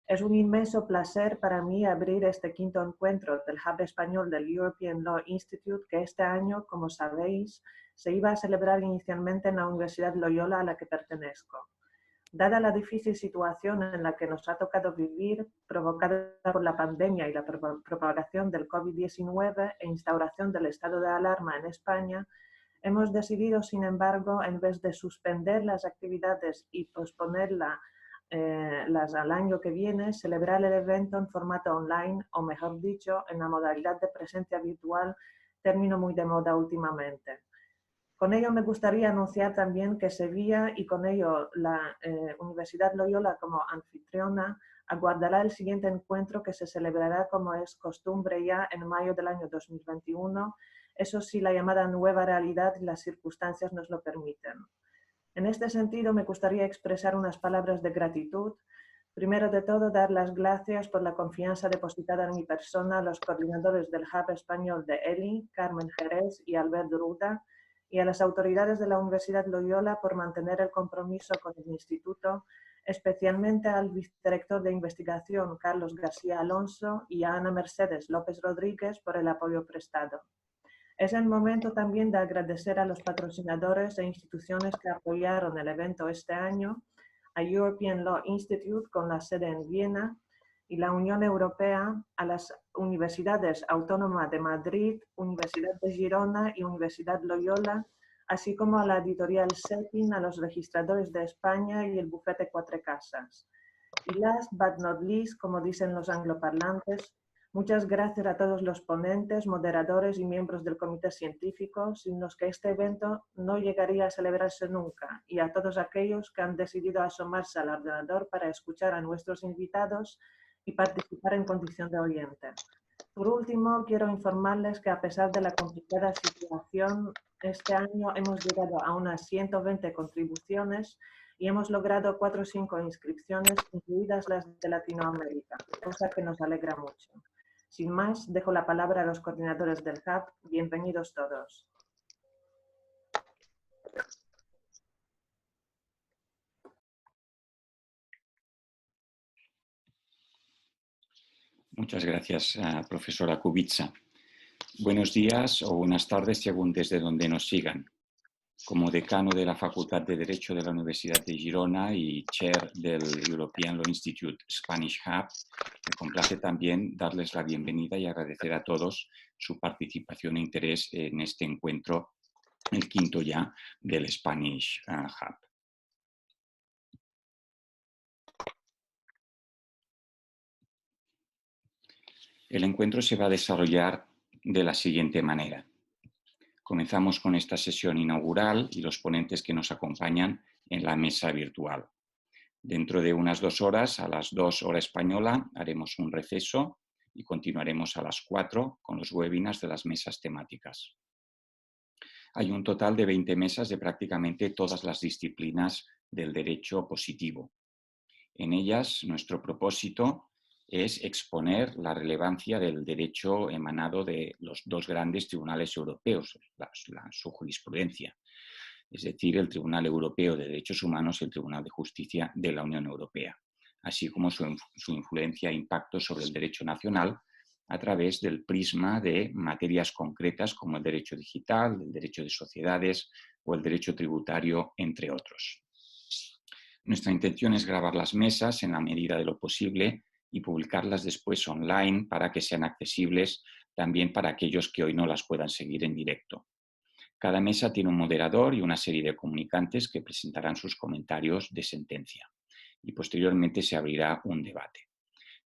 Es un inmenso placer para mí abrir este quinto encuentro del Hub Español del European Law Institute, que este año, como sabéis, se iba a celebrar inicialmente en la Universidad Loyola a la que pertenezco. Dada la difícil situación en la que nos ha tocado vivir, provocada por la pandemia y la propagación del COVID-19 e instauración del estado de alarma en España, hemos decidido, sin embargo, en vez de suspender las actividades y posponerlas al año que viene, celebrar el evento en formato online, o mejor dicho, en la modalidad de presencia virtual, término muy de moda últimamente. Con ello me gustaría anunciar también que Sevilla y con ello la Universidad Loyola como anfitriona aguardará el siguiente encuentro que se celebrará como es costumbre ya en mayo del año 2021, eso sí la llamada nueva realidad y las circunstancias nos lo permiten. En este sentido me gustaría expresar unas palabras de gratitud. Primero de todo, dar las gracias por la confianza depositada en mi persona a los coordinadores del Hub Español de ELI, Carmen Jerez y Albert Ruda, y a las autoridades de la Universidad Loyola por mantener el compromiso con el Instituto, especialmente al vicedirector de investigación Carlos García Alonso y a Ana Mercedes López Rodríguez por el apoyo prestado. Es el momento también de agradecer a los patrocinadores e instituciones que apoyaron el evento este año, a European Law Institute con la sede en Viena y la Unión Europea, a las Universidades Autónomas de Madrid, Universidad de Girona y Universidad Loyola, así como a la editorial Setting, a los registradores de España y el bufete Cuatro Casas. Y last but not least, como dicen los angloparlantes, muchas gracias a todos los ponentes, moderadores y miembros del comité científico, sin los que este evento no llegaría a celebrarse nunca, y a todos aquellos que han decidido asomarse al ordenador para escuchar a nuestros invitados y participar en condición de oyente. Por último, quiero informarles que a pesar de la complicada situación, este año hemos llegado a unas 120 contribuciones y hemos logrado 4 o 5 inscripciones, incluidas las de Latinoamérica, cosa que nos alegra mucho. Sin más, dejo la palabra a los coordinadores del Hub. Bienvenidos todos. Muchas gracias, profesora Kubica. Buenos días o buenas tardes según desde donde nos sigan. Como decano de la Facultad de Derecho de la Universidad de Girona y chair del European Law Institute Spanish Hub, me complace también darles la bienvenida y agradecer a todos su participación e interés en este encuentro, el quinto ya del Spanish Hub. El encuentro se va a desarrollar de la siguiente manera. Comenzamos con esta sesión inaugural y los ponentes que nos acompañan en la mesa virtual. Dentro de unas 2 horas, a las 2 horas española, haremos un receso y continuaremos a las 4 con los webinars de las mesas temáticas. Hay un total de 20 mesas de prácticamente todas las disciplinas del derecho positivo. En ellas, nuestro propósito es exponer la relevancia del derecho emanado de los 2 grandes tribunales europeos, su jurisprudencia, es decir, el Tribunal Europeo de Derechos Humanos y el Tribunal de Justicia de la Unión Europea, así como su influencia e impacto sobre el derecho nacional a través del prisma de materias concretas como el derecho digital, el derecho de sociedades o el derecho tributario, entre otros. Nuestra intención es grabar las mesas en la medida de lo posible y publicarlas después online para que sean accesibles también para aquellos que hoy no las puedan seguir en directo. Cada mesa tiene un moderador y una serie de comunicantes que presentarán sus comentarios de sentencia y posteriormente se abrirá un debate.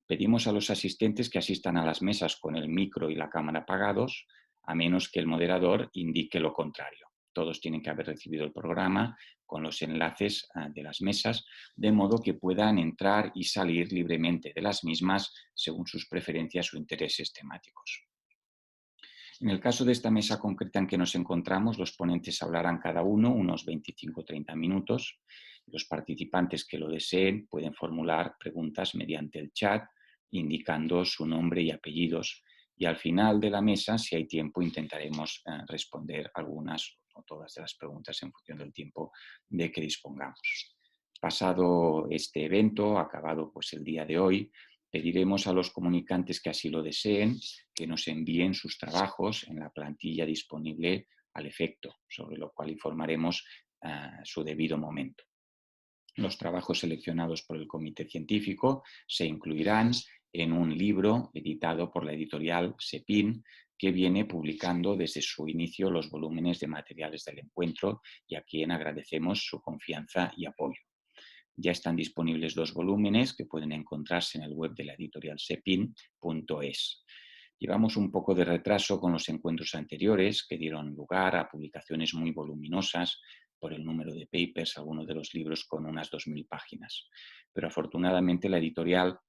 Pedimos a los asistentes que asistan a las mesas con el micro y la cámara apagados, a menos que el moderador indique lo contrario. Todos tienen que haber recibido el programa con los enlaces de las mesas, de modo que puedan entrar y salir libremente de las mismas según sus preferencias o intereses temáticos. En el caso de esta mesa concreta en que nos encontramos, los ponentes hablarán cada uno unos 25 o 30 minutos. Los participantes que lo deseen pueden formular preguntas mediante el chat, indicando su nombre y apellidos. Y al final de la mesa, si hay tiempo, intentaremos responder algunas o todas de las preguntas en función del tiempo de que dispongamos. Pasado este evento, acabado pues el día de hoy, pediremos a los comunicantes que así lo deseen que nos envíen sus trabajos en la plantilla disponible al efecto, sobre lo cual informaremos a su debido momento. Los trabajos seleccionados por el comité científico se incluirán en un libro editado por la editorial Sepin, que viene publicando desde su inicio los volúmenes de materiales del encuentro y a quien agradecemos su confianza y apoyo. Ya están disponibles 2 volúmenes que pueden encontrarse en el web de la editorial sepin.es. Llevamos un poco de retraso con los encuentros anteriores, que dieron lugar a publicaciones muy voluminosas por el número de papers, algunos de los libros con unas 2000 páginas. Pero afortunadamente la editorial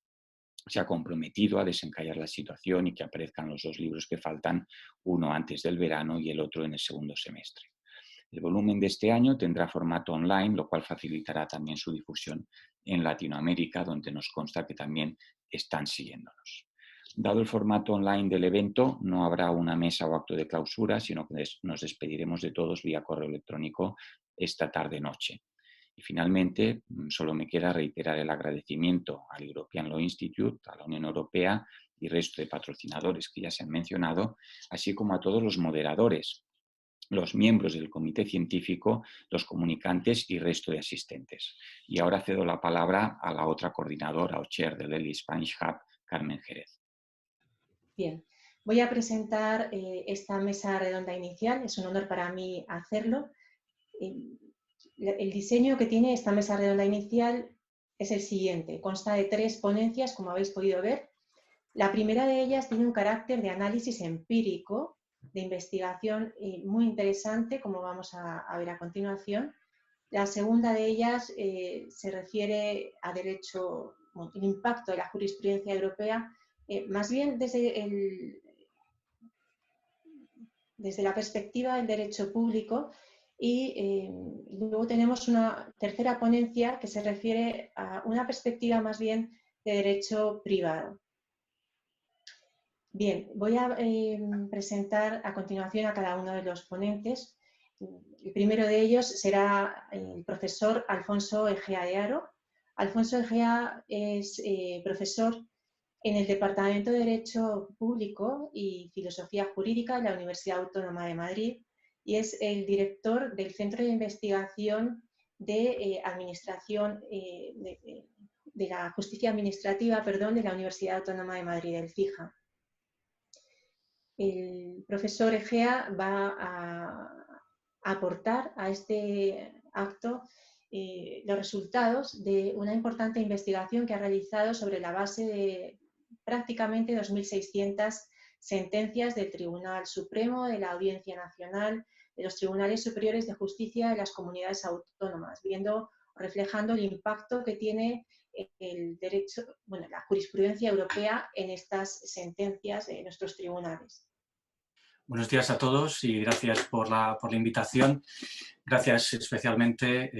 se ha comprometido a desencallar la situación y que aparezcan los 2 libros que faltan, uno antes del verano y el otro en el segundo semestre. El volumen de este año tendrá formato online, lo cual facilitará también su difusión en Latinoamérica, donde nos consta que también están siguiéndonos. Dado el formato online del evento, no habrá una mesa o acto de clausura, sino que nos despediremos de todos vía correo electrónico esta tarde-noche. Y finalmente, solo me queda reiterar el agradecimiento al European Law Institute, a la Unión Europea y resto de patrocinadores que ya se han mencionado, así como a todos los moderadores, los miembros del comité científico, los comunicantes y resto de asistentes. Y ahora cedo la palabra a la otra coordinadora o chair del ELI Spanish Hub, Carmen Jerez. Bien, voy a presentar esta mesa redonda inicial. Es un honor para mí hacerlo. El diseño que tiene esta mesa redonda inicial es el siguiente. Consta de 3 ponencias, como habéis podido ver. La primera de ellas tiene un carácter de análisis empírico, de investigación muy interesante, como vamos a ver a continuación. La segunda de ellas se refiere a derecho, el impacto de la jurisprudencia europea, más bien desde la perspectiva del derecho público. Y luego tenemos una tercera ponencia que se refiere a una perspectiva más bien de derecho privado. Bien, voy a presentar a continuación a cada uno de los ponentes. El primero de ellos será el profesor Alfonso Egea de Haro. Alfonso Egea es profesor en el Departamento de Derecho Público y Filosofía Jurídica de la Universidad Autónoma de Madrid y es el director del Centro de Investigación de Administración de la Justicia Administrativa, de la Universidad Autónoma de Madrid, el CIJA. El profesor Egea va a aportar a este acto los resultados de una importante investigación que ha realizado sobre la base de prácticamente 2.600 sentencias del Tribunal Supremo, de la Audiencia Nacional, de los Tribunales Superiores de Justicia de las comunidades autónomas, reflejando el impacto que tiene el derecho, la jurisprudencia europea en estas sentencias de nuestros tribunales. Buenos días a todos y gracias por la invitación. Gracias especialmente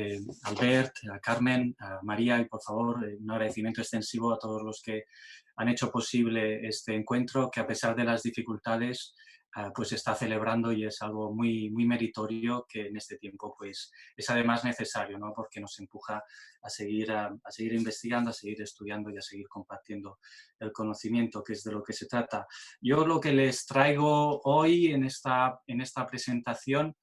a Albert, a Carmen, a María y por favor un agradecimiento extensivo a todos los que han hecho posible este encuentro que a pesar de las dificultades pues se está celebrando y es algo muy meritorio que en este tiempo pues es además necesario, ¿no? Porque nos empuja a seguir investigando, a seguir estudiando y a seguir compartiendo el conocimiento, que es de lo que se trata. Yo lo que les traigo hoy en esta presentación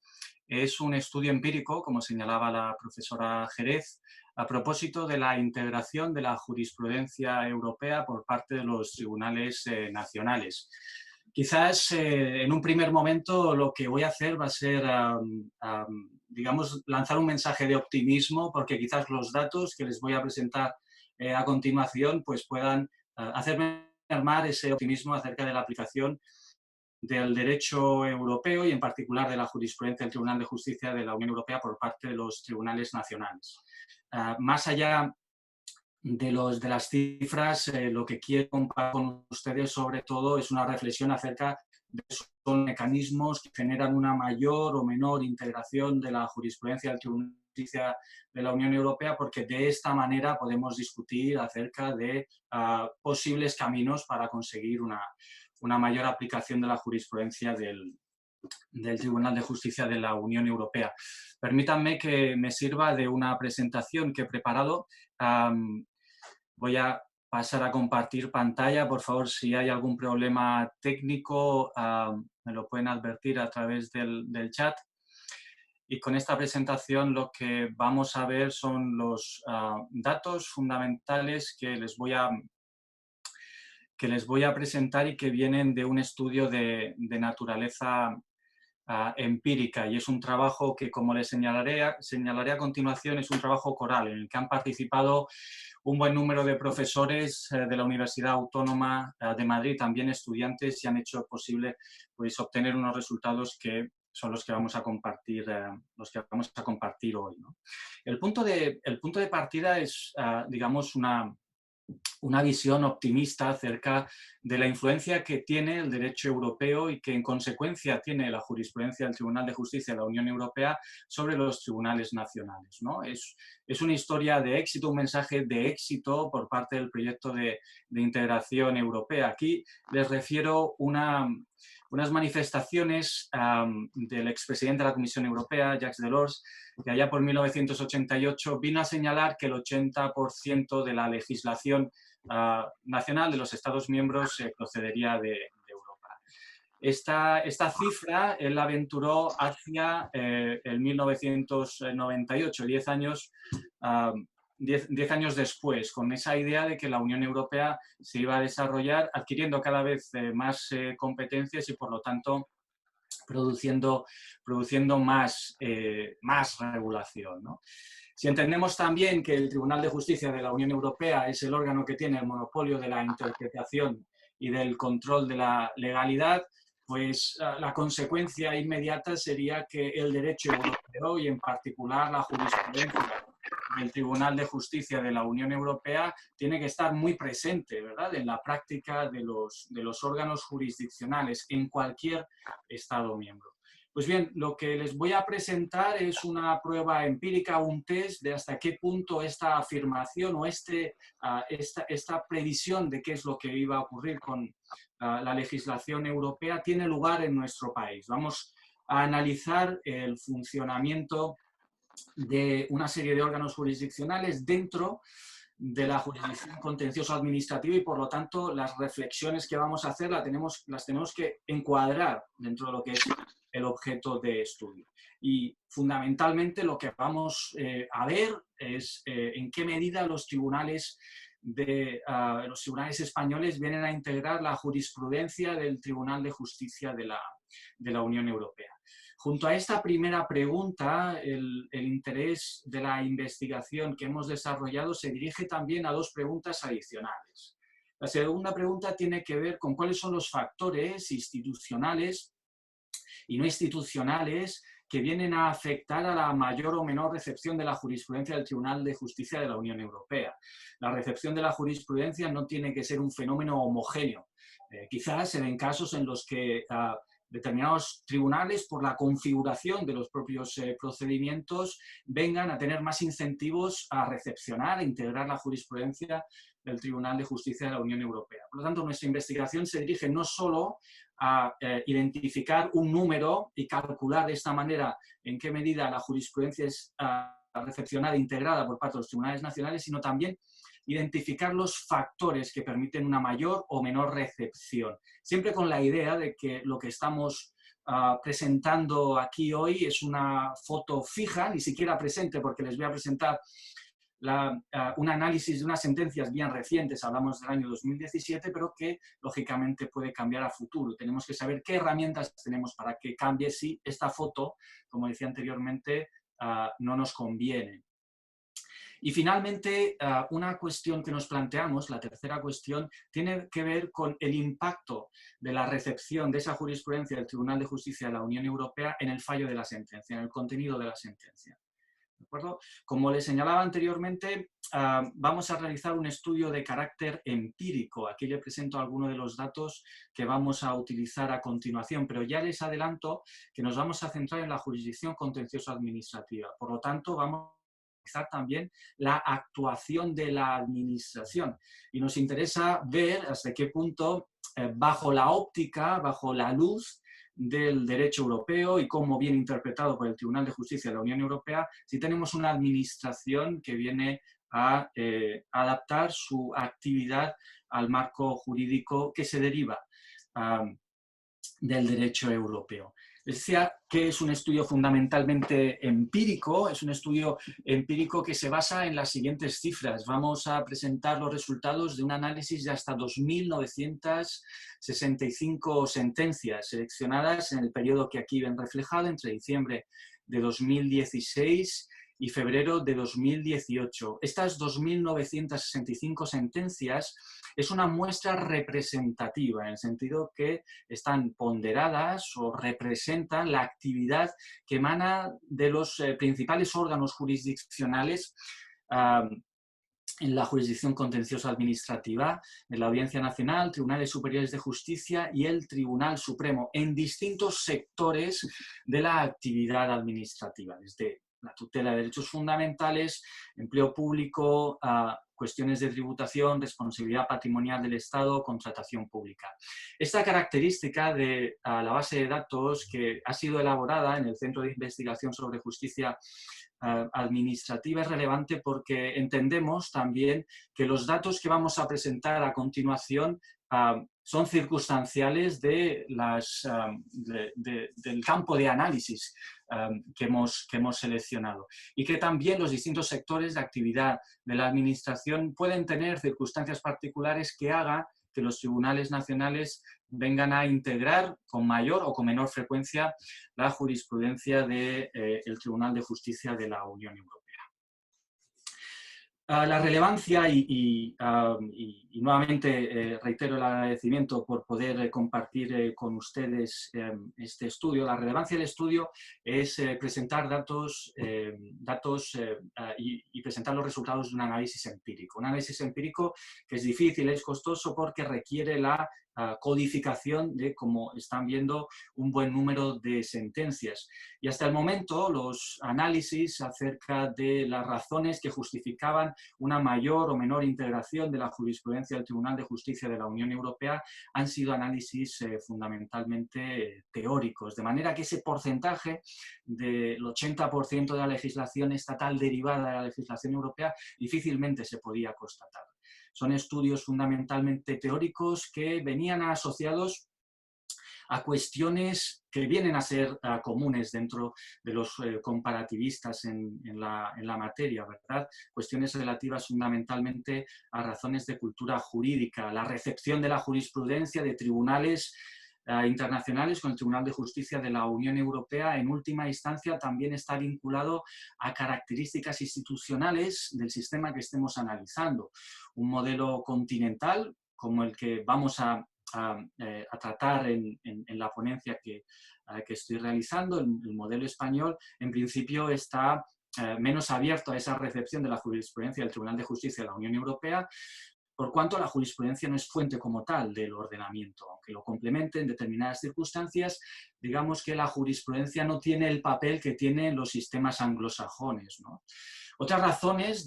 es un estudio empírico, como señalaba la profesora Jerez, a propósito de la integración de la jurisprudencia europea por parte de los tribunales nacionales. Quizás en un primer momento lo que voy a hacer va a ser, digamos, lanzar un mensaje de optimismo, porque quizás los datos que les voy a presentar a continuación pues puedan hacerme armar ese optimismo acerca de la aplicación del derecho europeo y en particular de la jurisprudencia del Tribunal de Justicia de la Unión Europea por parte de los tribunales nacionales. Más allá de las cifras, lo que quiero compartir con ustedes sobre todo es una reflexión acerca de esos mecanismos que generan una mayor o menor integración de la jurisprudencia del Tribunal de Justicia de la Unión Europea, porque de esta manera podemos discutir acerca de posibles caminos para conseguir una mayor aplicación de la jurisprudencia del del Tribunal de Justicia de la Unión Europea. Permítanme que me sirva de una presentación que he preparado. Voy a pasar a compartir pantalla. Por favor, si hay algún problema técnico, me lo pueden advertir a través del chat. Y con esta presentación lo que vamos a ver son los datos fundamentales que les voy a presentar y que vienen de un estudio de naturaleza empírica, y es un trabajo que, como les señalaré a continuación, es un trabajo coral en el que han participado un buen número de profesores de la Universidad Autónoma de Madrid, también estudiantes, y han hecho posible, pues, obtener unos resultados que son los que vamos a compartir, hoy, ¿no? El punto de partida es, digamos, una visión optimista acerca de la influencia que tiene el derecho europeo y que en consecuencia tiene la jurisprudencia del Tribunal de Justicia de la Unión Europea sobre los tribunales nacionales, ¿no? Es una historia de éxito, un mensaje de éxito por parte del proyecto de integración europea. Aquí les refiero unas manifestaciones del expresidente de la Comisión Europea, Jacques Delors, que allá por 1988 vino a señalar que el 80% de la legislación nacional de los Estados miembros procedería de Europa. Esta cifra él la aventuró hacia el 1998, 10 años después, con esa idea de que la Unión Europea se iba a desarrollar adquiriendo cada vez más competencias y, por lo tanto, produciendo más regulación, ¿no? Si entendemos también que el Tribunal de Justicia de la Unión Europea es el órgano que tiene el monopolio de la interpretación y del control de la legalidad, pues la consecuencia inmediata sería que el derecho europeo, y en particular la jurisprudencia del Tribunal de Justicia de la Unión Europea, tiene que estar muy presente, ¿verdad?, en la práctica de los órganos jurisdiccionales en cualquier Estado miembro. Pues bien, lo que les voy a presentar es una prueba empírica, un test de hasta qué punto esta afirmación o esta previsión de qué es lo que iba a ocurrir con la legislación europea tiene lugar en nuestro país. Vamos a analizar el funcionamiento de una serie de órganos jurisdiccionales dentro de la jurisdicción contencioso administrativa y, por lo tanto, las reflexiones que vamos a hacer las tenemos que encuadrar dentro de lo que es el objeto de estudio. Y fundamentalmente lo que vamos a ver es en qué medida los tribunales españoles vienen a integrar la jurisprudencia del Tribunal de Justicia de la Unión Europea. Junto a esta primera pregunta, el interés de la investigación que hemos desarrollado se dirige también a dos preguntas adicionales. La segunda pregunta tiene que ver con cuáles son los factores institucionales y no institucionales que vienen a afectar a la mayor o menor recepción de la jurisprudencia del Tribunal de Justicia de la Unión Europea. La recepción de la jurisprudencia no tiene que ser un fenómeno homogéneo. Quizás se den casos en los que determinados tribunales, por la configuración de los propios procedimientos, vengan a tener más incentivos a recepcionar e integrar la jurisprudencia del Tribunal de Justicia de la Unión Europea. Por lo tanto, nuestra investigación se dirige no solo a identificar un número y calcular de esta manera en qué medida la jurisprudencia es recepcionada e integrada por parte de los tribunales nacionales, sino también identificar los factores que permiten una mayor o menor recepción. Siempre con la idea de que lo que estamos presentando aquí hoy es una foto fija, ni siquiera presente, porque les voy a presentar un análisis de unas sentencias bien recientes, hablamos del año 2017, pero que lógicamente puede cambiar a futuro. Tenemos que saber qué herramientas tenemos para que cambie si esta foto, como decía anteriormente, no nos conviene. Y finalmente, una cuestión que nos planteamos, la tercera cuestión, tiene que ver con el impacto de la recepción de esa jurisprudencia del Tribunal de Justicia de la Unión Europea en el fallo de la sentencia, en el contenido de la sentencia. ¿De acuerdo? Como les señalaba anteriormente, vamos a realizar un estudio de carácter empírico. Aquí les presento algunos de los datos que vamos a utilizar a continuación, pero ya les adelanto que nos vamos a centrar en la jurisdicción contencioso administrativa. Por lo tanto, vamos también la actuación de la administración y nos interesa ver hasta qué punto bajo la óptica, bajo la luz del derecho europeo y cómo viene interpretado por el Tribunal de Justicia de la Unión Europea si tenemos una administración que viene a adaptar su actividad al marco jurídico que se deriva del derecho europeo. Decía que es un estudio fundamentalmente empírico, es un estudio empírico que se basa en las siguientes cifras. Vamos a presentar los resultados de un análisis de hasta 2.965 sentencias seleccionadas en el periodo que aquí ven reflejado, entre diciembre de 2016 y febrero de 2018. Estas 2.965 sentencias es una muestra representativa, en el sentido que están ponderadas o representan la actividad que emana de los principales órganos jurisdiccionales en la jurisdicción contenciosa administrativa, en la Audiencia Nacional, Tribunales Superiores de Justicia y el Tribunal Supremo, en distintos sectores de la actividad administrativa, desde la tutela de derechos fundamentales, empleo público, cuestiones de tributación, responsabilidad patrimonial del Estado, contratación pública. Esta característica de la base de datos que ha sido elaborada en el Centro de Investigación sobre Justicia Administrativa es relevante porque entendemos también que los datos que vamos a presentar a continuación son circunstanciales del campo de análisis que hemos seleccionado y que también los distintos sectores de actividad de la Administración pueden tener circunstancias particulares que hagan que los tribunales nacionales vengan a integrar con mayor o con menor frecuencia la jurisprudencia del Tribunal de Justicia de la Unión Europea. La relevancia y nuevamente reitero el agradecimiento por poder compartir con ustedes este estudio. La relevancia del estudio es presentar datos y presentar los resultados de un análisis empírico. Un análisis empírico que es difícil, es costoso porque requiere la codificación de, como están viendo, un buen número de sentencias. Y hasta el momento los análisis acerca de las razones que justificaban una mayor o menor integración de la jurisprudencia del Tribunal de Justicia de la Unión Europea han sido análisis fundamentalmente teóricos, de manera que ese porcentaje del 80% de la legislación estatal derivada de la legislación europea difícilmente se podía constatar. Son estudios fundamentalmente teóricos que venían asociados a cuestiones que vienen a ser comunes dentro de los comparativistas en la materia, ¿verdad? Cuestiones relativas fundamentalmente a razones de cultura jurídica, la recepción de la jurisprudencia de tribunales internacionales con el Tribunal de Justicia de la Unión Europea. En última instancia también está vinculado a características institucionales del sistema que estemos analizando. Un modelo continental como el que vamos a tratar en la ponencia que estoy realizando, el modelo español, en principio está menos abierto a esa recepción de la jurisprudencia del Tribunal de Justicia de la Unión Europea, por cuanto la jurisprudencia no es fuente como tal del ordenamiento. Aunque lo complemente en determinadas circunstancias, digamos que la jurisprudencia no tiene el papel que tienen los sistemas anglosajones, ¿no? Otras razones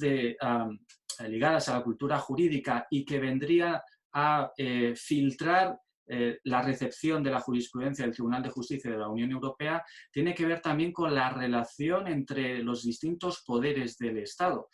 ligadas a la cultura jurídica y que vendría a filtrar la recepción de la jurisprudencia del Tribunal de Justicia de la Unión Europea tiene que ver también con la relación entre los distintos poderes del Estado.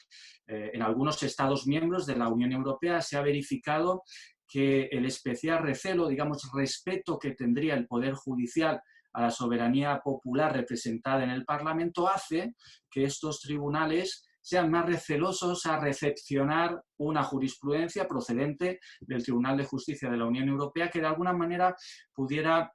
En algunos Estados miembros de la Unión Europea se ha verificado que el especial recelo, digamos, respeto que tendría el Poder Judicial a la soberanía popular representada en el Parlamento hace que estos tribunales sean más recelosos a recepcionar una jurisprudencia procedente del Tribunal de Justicia de la Unión Europea que de alguna manera pudiera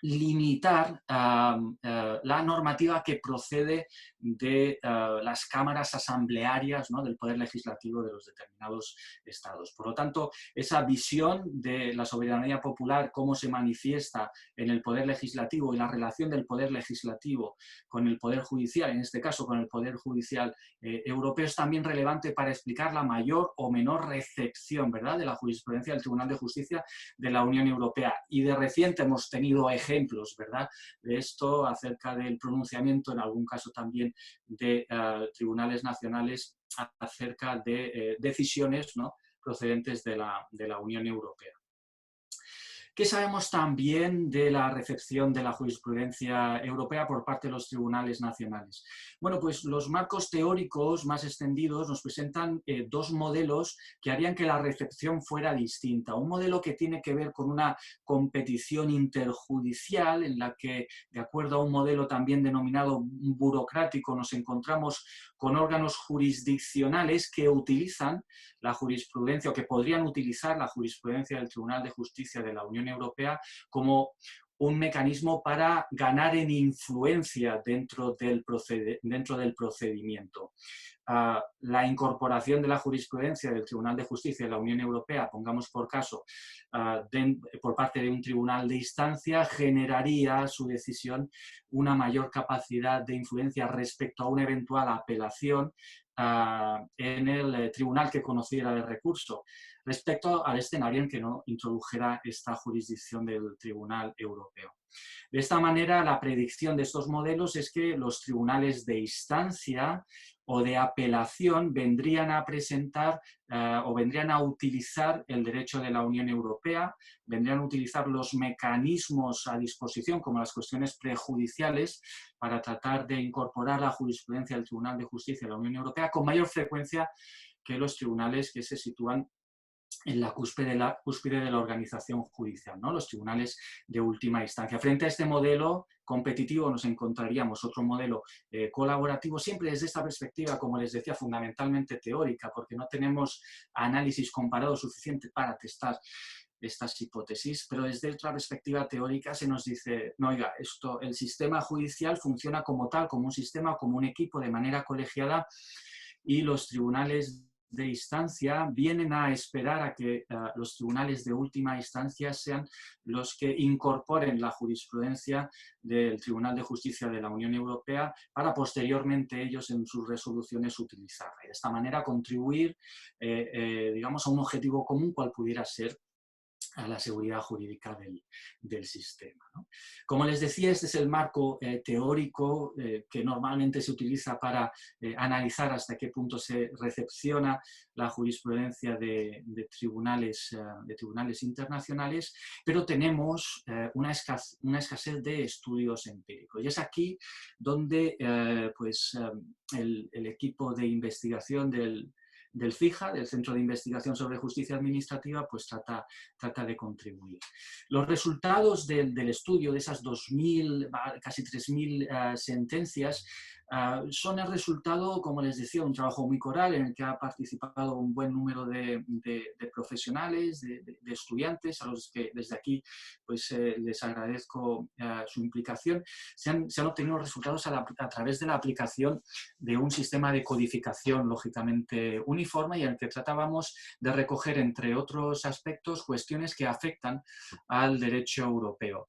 limitar la normativa que procede de las cámaras asamblearias, ¿no?, del poder legislativo de los determinados estados. Por lo tanto, esa visión de la soberanía popular, cómo se manifiesta en el poder legislativo y la relación del poder legislativo con el poder judicial, en este caso con el poder judicial europeo, es también relevante para explicar la mayor o menor recepción, ¿verdad?, de la jurisprudencia del Tribunal de Justicia de la Unión Europea. Y de reciente hemos tenido ejemplos, ¿verdad?, de esto acerca del pronunciamiento, en algún caso también de tribunales nacionales acerca de decisiones, ¿no?, procedentes de la Unión Europea. ¿Qué sabemos también de la recepción de la jurisprudencia europea por parte de los tribunales nacionales? Bueno, pues los marcos teóricos más extendidos nos presentan dos modelos que harían que la recepción fuera distinta. Un modelo que tiene que ver con una competición interjudicial, en la que, de acuerdo a un modelo también denominado burocrático, nos encontramos con órganos jurisdiccionales que utilizan la jurisprudencia o que podrían utilizar la jurisprudencia del Tribunal de Justicia de la Unión Europea como un mecanismo para ganar en influencia dentro del procedimiento. La incorporación de la jurisprudencia del Tribunal de Justicia de la Unión Europea, pongamos por caso, por parte de un tribunal de instancia, generaría a su decisión una mayor capacidad de influencia respecto a una eventual apelación en el tribunal que conociera el recurso, respecto al escenario en que no introdujera esta jurisdicción del Tribunal Europeo. De esta manera, la predicción de estos modelos es que los tribunales de instancia o de apelación vendrían a presentar o vendrían a utilizar el derecho de la Unión Europea, vendrían a utilizar los mecanismos a disposición, como las cuestiones prejudiciales, para tratar de incorporar la jurisprudencia del Tribunal de Justicia de la Unión Europea con mayor frecuencia que los tribunales que se sitúan en la cúspide de la organización judicial, ¿no? Los tribunales de última instancia. Frente a este modelo competitivo nos encontraríamos otro modelo colaborativo, siempre desde esta perspectiva, como les decía, fundamentalmente teórica, porque no tenemos análisis comparado suficiente para testar estas hipótesis, pero desde otra perspectiva teórica se nos dice, no, oiga, el sistema judicial funciona como tal, como un sistema, como un equipo, de manera colegiada, y los tribunales de instancia vienen a esperar a que los tribunales de última instancia sean los que incorporen la jurisprudencia del Tribunal de Justicia de la Unión Europea para posteriormente ellos en sus resoluciones utilizarla. Y de esta manera contribuir, digamos, a un objetivo común, cual pudiera ser a la seguridad jurídica del sistema, ¿no? Como les decía, este es el marco teórico que normalmente se utiliza para analizar hasta qué punto se recepciona la jurisprudencia de tribunales internacionales, pero tenemos una escasez de estudios empíricos. Y es aquí donde el equipo de investigación del CIJA, del Centro de Investigación sobre Justicia Administrativa, pues trata de contribuir. Los resultados del estudio de esas 2.000, casi 3.000 sentencias, son el resultado, como les decía, un trabajo muy coral en el que ha participado un buen número de profesionales, de estudiantes, a los que desde aquí pues, les agradezco su implicación. Se han obtenido resultados a través de la aplicación de un sistema de codificación lógicamente uniforme y en el que tratábamos de recoger, entre otros aspectos, cuestiones que afectan al derecho europeo,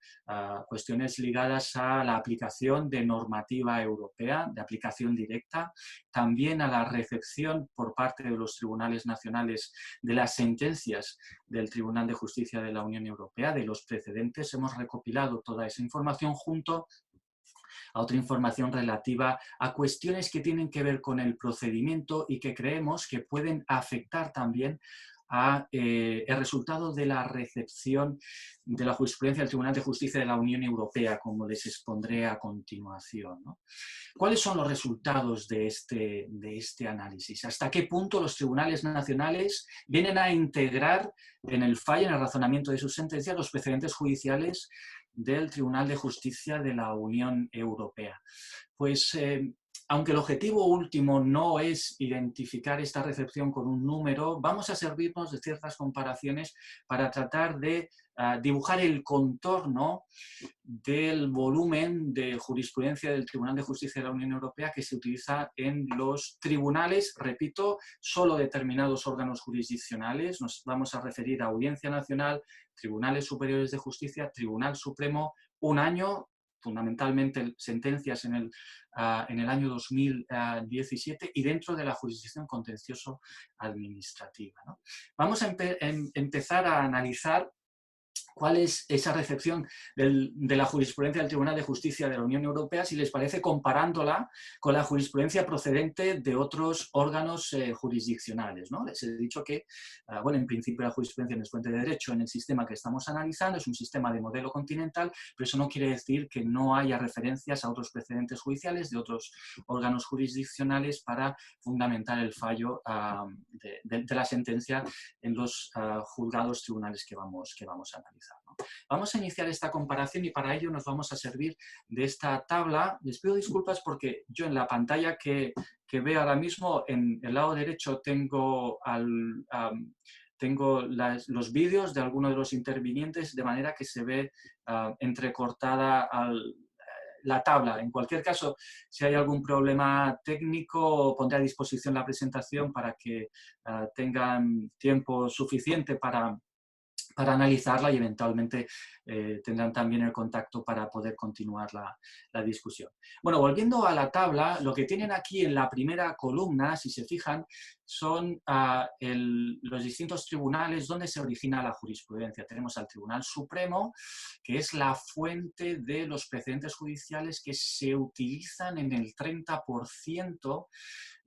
cuestiones ligadas a la aplicación de normativa europea, de aplicación directa, también a la recepción por parte de los tribunales nacionales de las sentencias del Tribunal de Justicia de la Unión Europea, de los precedentes. Hemos recopilado toda esa información junto a otra información relativa a cuestiones que tienen que ver con el procedimiento y que creemos que pueden afectar también a el resultado de la recepción de la jurisprudencia del Tribunal de Justicia de la Unión Europea, como les expondré a continuación, ¿no? ¿Cuáles son los resultados de este análisis? ¿Hasta qué punto los tribunales nacionales vienen a integrar en el fallo, en el razonamiento de sus sentencias, los precedentes judiciales del Tribunal de Justicia de la Unión Europea? Pues aunque el objetivo último no es identificar esta recepción con un número, vamos a servirnos de ciertas comparaciones para tratar de dibujar el contorno del volumen de jurisprudencia del Tribunal de Justicia de la Unión Europea que se utiliza en los tribunales, repito, solo determinados órganos jurisdiccionales. Nos vamos a referir a Audiencia Nacional, Tribunales Superiores de Justicia, Tribunal Supremo, un año, fundamentalmente sentencias en el año 2017 y dentro de la jurisdicción contencioso administrativa, ¿no? Vamos a empezar a analizar cuál es esa recepción de la jurisprudencia del Tribunal de Justicia de la Unión Europea, si les parece, comparándola con la jurisprudencia procedente de otros órganos jurisdiccionales, ¿no? Les he dicho que, bueno, en principio la jurisprudencia no es fuente de derecho en el sistema que estamos analizando, es un sistema de modelo continental, pero eso no quiere decir que no haya referencias a otros precedentes judiciales de otros órganos jurisdiccionales para fundamentar el fallo de la sentencia en los juzgados tribunales que vamos a analizar, ¿no? Vamos a iniciar esta comparación y para ello nos vamos a servir de esta tabla. Les pido disculpas porque yo en la pantalla que veo ahora mismo, en el lado derecho tengo los vídeos de algunos de los intervinientes, de manera que se ve entrecortada la tabla. En cualquier caso, si hay algún problema técnico, pondré a disposición la presentación para que tengan tiempo suficiente para analizarla y eventualmente tendrán también el contacto para poder continuar la discusión. Bueno, volviendo a la tabla, lo que tienen aquí en la primera columna, si se fijan, son los distintos tribunales donde se origina la jurisprudencia. Tenemos al Tribunal Supremo, que es la fuente de los precedentes judiciales que se utilizan en el 30%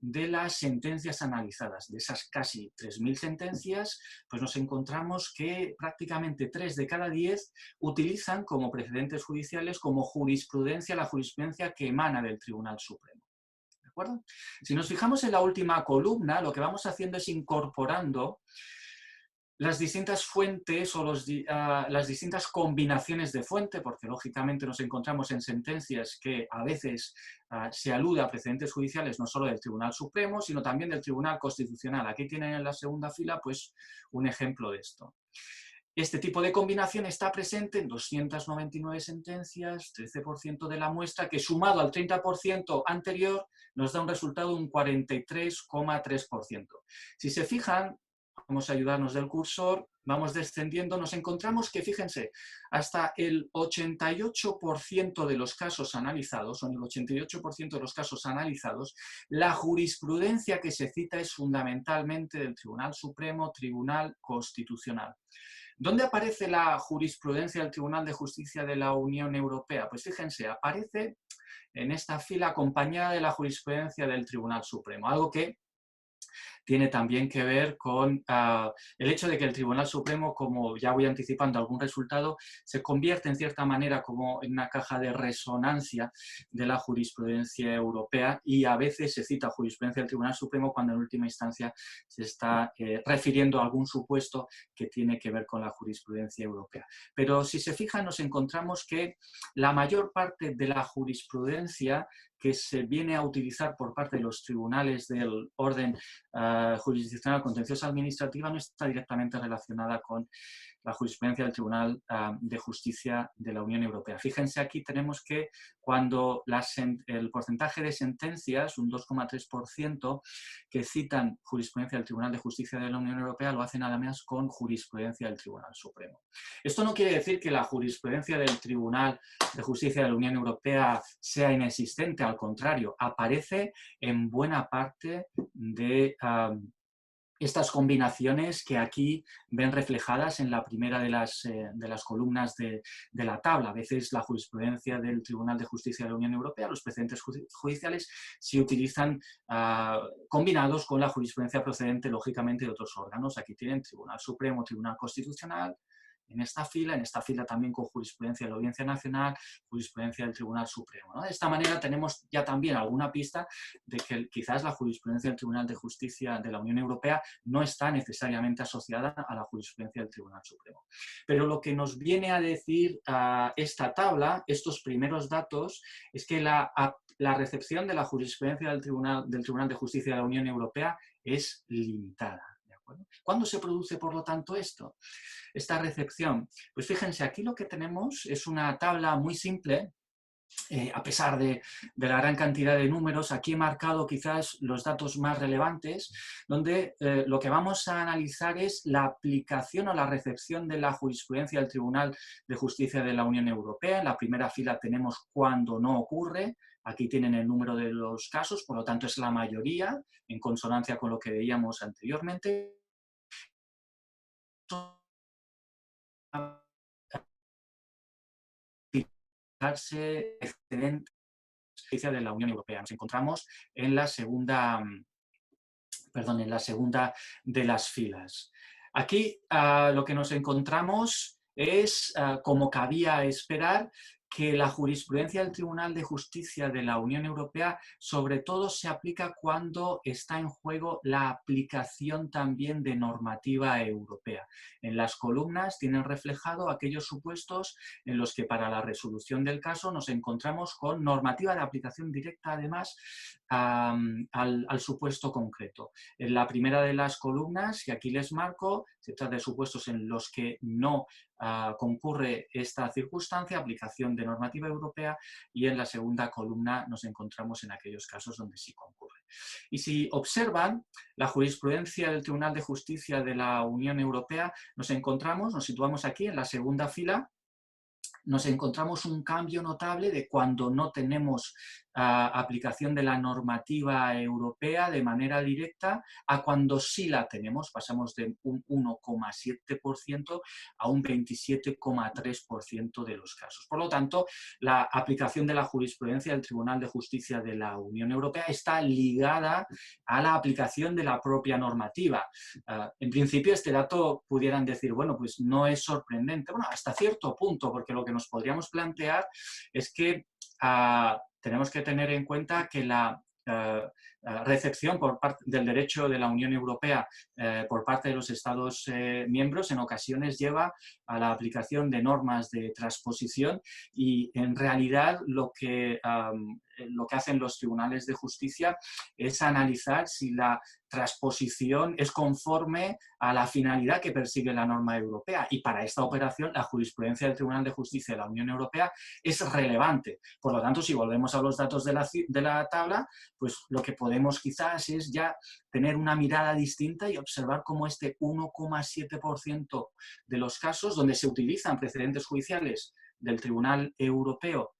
de las sentencias analizadas. De esas casi 3.000 sentencias, pues nos encontramos que prácticamente 3 de cada 10 utilizan como precedentes judiciales, como jurisprudencia, la jurisprudencia que emana del Tribunal Supremo. ¿De acuerdo? Si nos fijamos en la última columna, lo que vamos haciendo es incorporando las distintas fuentes o las distintas combinaciones de fuente, porque lógicamente nos encontramos en sentencias que a veces se alude a precedentes judiciales no solo del Tribunal Supremo, sino también del Tribunal Constitucional. Aquí tienen en la segunda fila pues un ejemplo de esto. Este tipo de combinación está presente en 299 sentencias, 13% de la muestra, que sumado al 30% anterior nos da un resultado de un 43,3%. Si se fijan, vamos a ayudarnos del cursor, vamos descendiendo, nos encontramos que, fíjense, hasta el 88% de los casos analizados, o en el 88% de los casos analizados, la jurisprudencia que se cita es fundamentalmente del Tribunal Supremo, Tribunal Constitucional. ¿Dónde aparece la jurisprudencia del Tribunal de Justicia de la Unión Europea? Pues fíjense, aparece en esta fila acompañada de la jurisprudencia del Tribunal Supremo, algo que tiene también que ver con el hecho de que el Tribunal Supremo, como ya voy anticipando algún resultado, se convierte en cierta manera como en una caja de resonancia de la jurisprudencia europea y a veces se cita jurisprudencia del Tribunal Supremo cuando en última instancia se está refiriendo a algún supuesto que tiene que ver con la jurisprudencia europea. Pero si se fijan, nos encontramos que la mayor parte de la jurisprudencia que se viene a utilizar por parte de los tribunales del orden jurisdiccional contenciosa administrativa no está directamente relacionada con la jurisprudencia del Tribunal de Justicia de la Unión Europea. Fíjense, aquí tenemos que cuando el porcentaje de sentencias, un 2,3%, que citan jurisprudencia del Tribunal de Justicia de la Unión Europea, lo hacen además con jurisprudencia del Tribunal Supremo. Esto no quiere decir que la jurisprudencia del Tribunal de Justicia de la Unión Europea sea inexistente, al contrario, aparece en buena parte de estas combinaciones que aquí ven reflejadas en la primera de las columnas de la tabla. A veces la jurisprudencia del Tribunal de Justicia de la Unión Europea, los precedentes judiciales, se utilizan combinados con la jurisprudencia procedente, lógicamente, de otros órganos. Aquí tienen Tribunal Supremo, Tribunal Constitucional, en esta fila también con jurisprudencia de la Audiencia Nacional, jurisprudencia del Tribunal Supremo, ¿no? De esta manera tenemos ya también alguna pista de que quizás la jurisprudencia del Tribunal de Justicia de la Unión Europea no está necesariamente asociada a la jurisprudencia del Tribunal Supremo. Pero lo que nos viene a decir esta tabla, estos primeros datos, es que la recepción de la jurisprudencia del Tribunal de Justicia de la Unión Europea es limitada. ¿Cuándo se produce, por lo tanto, esta recepción? Pues fíjense, aquí lo que tenemos es una tabla muy simple, a pesar de la gran cantidad de números. Aquí he marcado quizás los datos más relevantes, donde lo que vamos a analizar es la aplicación o la recepción de la jurisprudencia del Tribunal de Justicia de la Unión Europea. En la primera fila tenemos cuando no ocurre. Aquí tienen el número de los casos, por lo tanto es la mayoría, en consonancia con lo que veíamos anteriormente. excedente de la Unión Europea. Nos encontramos en la segunda de las filas. Aquí lo que nos encontramos es, como cabía esperar, que la jurisprudencia del Tribunal de Justicia de la Unión Europea sobre todo se aplica cuando está en juego la aplicación también de normativa europea. En las columnas tienen reflejado aquellos supuestos en los que para la resolución del caso nos encontramos con normativa de aplicación directa, además, al supuesto concreto. En la primera de las columnas, que aquí les marco, se trata de supuestos en los que no concurre esta circunstancia, aplicación de normativa europea, y en la segunda columna nos encontramos en aquellos casos donde sí concurre. Y si observan la jurisprudencia del Tribunal de Justicia de la Unión Europea, nos situamos aquí en la segunda fila, nos encontramos un cambio notable de cuando no tenemos aplicación de la normativa europea de manera directa a cuando sí la tenemos. Pasamos de un 1,7% a un 27,3% de los casos. Por lo tanto, la aplicación de la jurisprudencia del Tribunal de Justicia de la Unión Europea está ligada a la aplicación de la propia normativa. En principio, este dato pudieran decir, bueno, pues no es sorprendente. Bueno, hasta cierto punto, porque lo que nos podríamos plantear es que tenemos que tener en cuenta que la recepción por parte del derecho de la Unión Europea por parte de los Estados miembros en ocasiones lleva a la aplicación de normas de transposición y en realidad lo que hacen los tribunales de justicia es analizar si la transposición es conforme a la finalidad que persigue la norma europea, y para esta operación la jurisprudencia del Tribunal de Justicia de la Unión Europea es relevante. Por lo tanto, si volvemos a los datos de la tabla, pues lo que podemos quizás es ya tener una mirada distinta y observar cómo este 1,7% de los casos donde se utilizan precedentes judiciales del Tribunal Europeo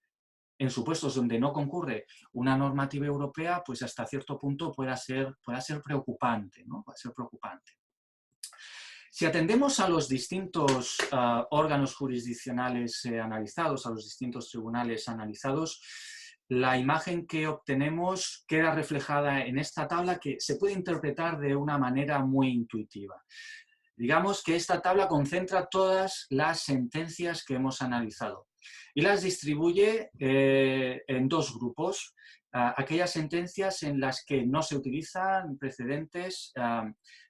en supuestos donde no concurre una normativa europea, pues hasta cierto punto pueda ser preocupante, ¿no? Puede ser preocupante. Si atendemos a los distintos órganos jurisdiccionales analizados, a los distintos tribunales analizados, la imagen que obtenemos queda reflejada en esta tabla, que se puede interpretar de una manera muy intuitiva. Digamos que esta tabla concentra todas las sentencias que hemos analizado y las distribuye en dos grupos. Aquellas sentencias en las que no se utilizan precedentes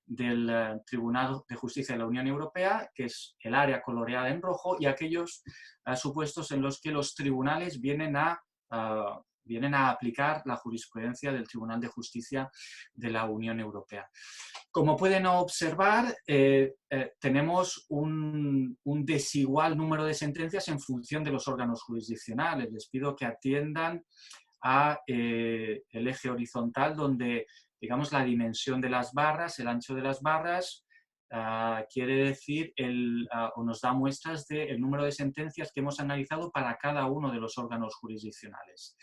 del Tribunal de Justicia de la Unión Europea, que es el área coloreada en rojo, y aquellos supuestos en los que los tribunales vienen a aplicar la jurisprudencia del Tribunal de Justicia de la Unión Europea. Como pueden observar, tenemos un desigual número de sentencias en función de los órganos jurisdiccionales. Les pido que atiendan a el eje horizontal, donde, digamos, la dimensión de las barras, el ancho de las barras, quiere decir o nos da muestras del número de sentencias que hemos analizado para cada uno de los órganos jurisdiccionales.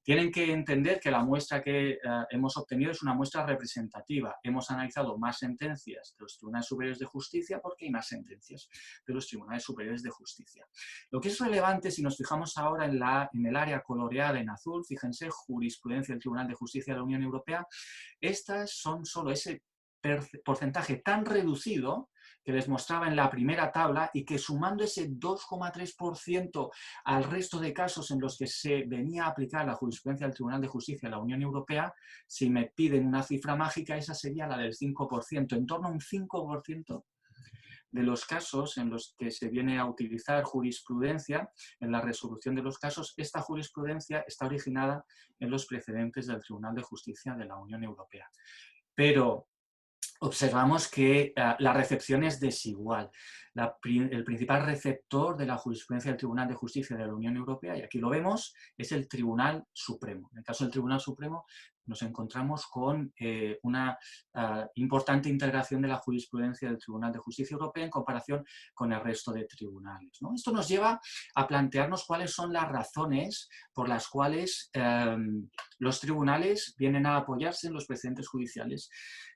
Tienen que entender que la muestra que hemos obtenido es una muestra representativa. Hemos analizado más sentencias de los Tribunales Superiores de Justicia porque hay más sentencias de los Tribunales Superiores de Justicia. Lo que es relevante, si nos fijamos ahora en el área coloreada en azul, fíjense, jurisprudencia del Tribunal de Justicia de la Unión Europea, estas son solo ese porcentaje tan reducido que les mostraba en la primera tabla, y que sumando ese 2,3% al resto de casos en los que se venía a aplicar la jurisprudencia del Tribunal de Justicia de la Unión Europea, si me piden una cifra mágica, esa sería la del 5%, en torno a un 5% de los casos en los que se viene a utilizar jurisprudencia en la resolución de los casos. Esta jurisprudencia está originada en los precedentes del Tribunal de Justicia de la Unión Europea. Pero observamos que la recepción es desigual. El principal receptor de la jurisprudencia del Tribunal de Justicia de la Unión Europea, y aquí lo vemos, es el Tribunal Supremo. En el caso del Tribunal Supremo nos encontramos con una importante integración de la jurisprudencia del Tribunal de Justicia Europea en comparación con el resto de tribunales, ¿no? Esto nos lleva a plantearnos cuáles son las razones por las cuales los tribunales vienen a apoyarse en los precedentes judiciales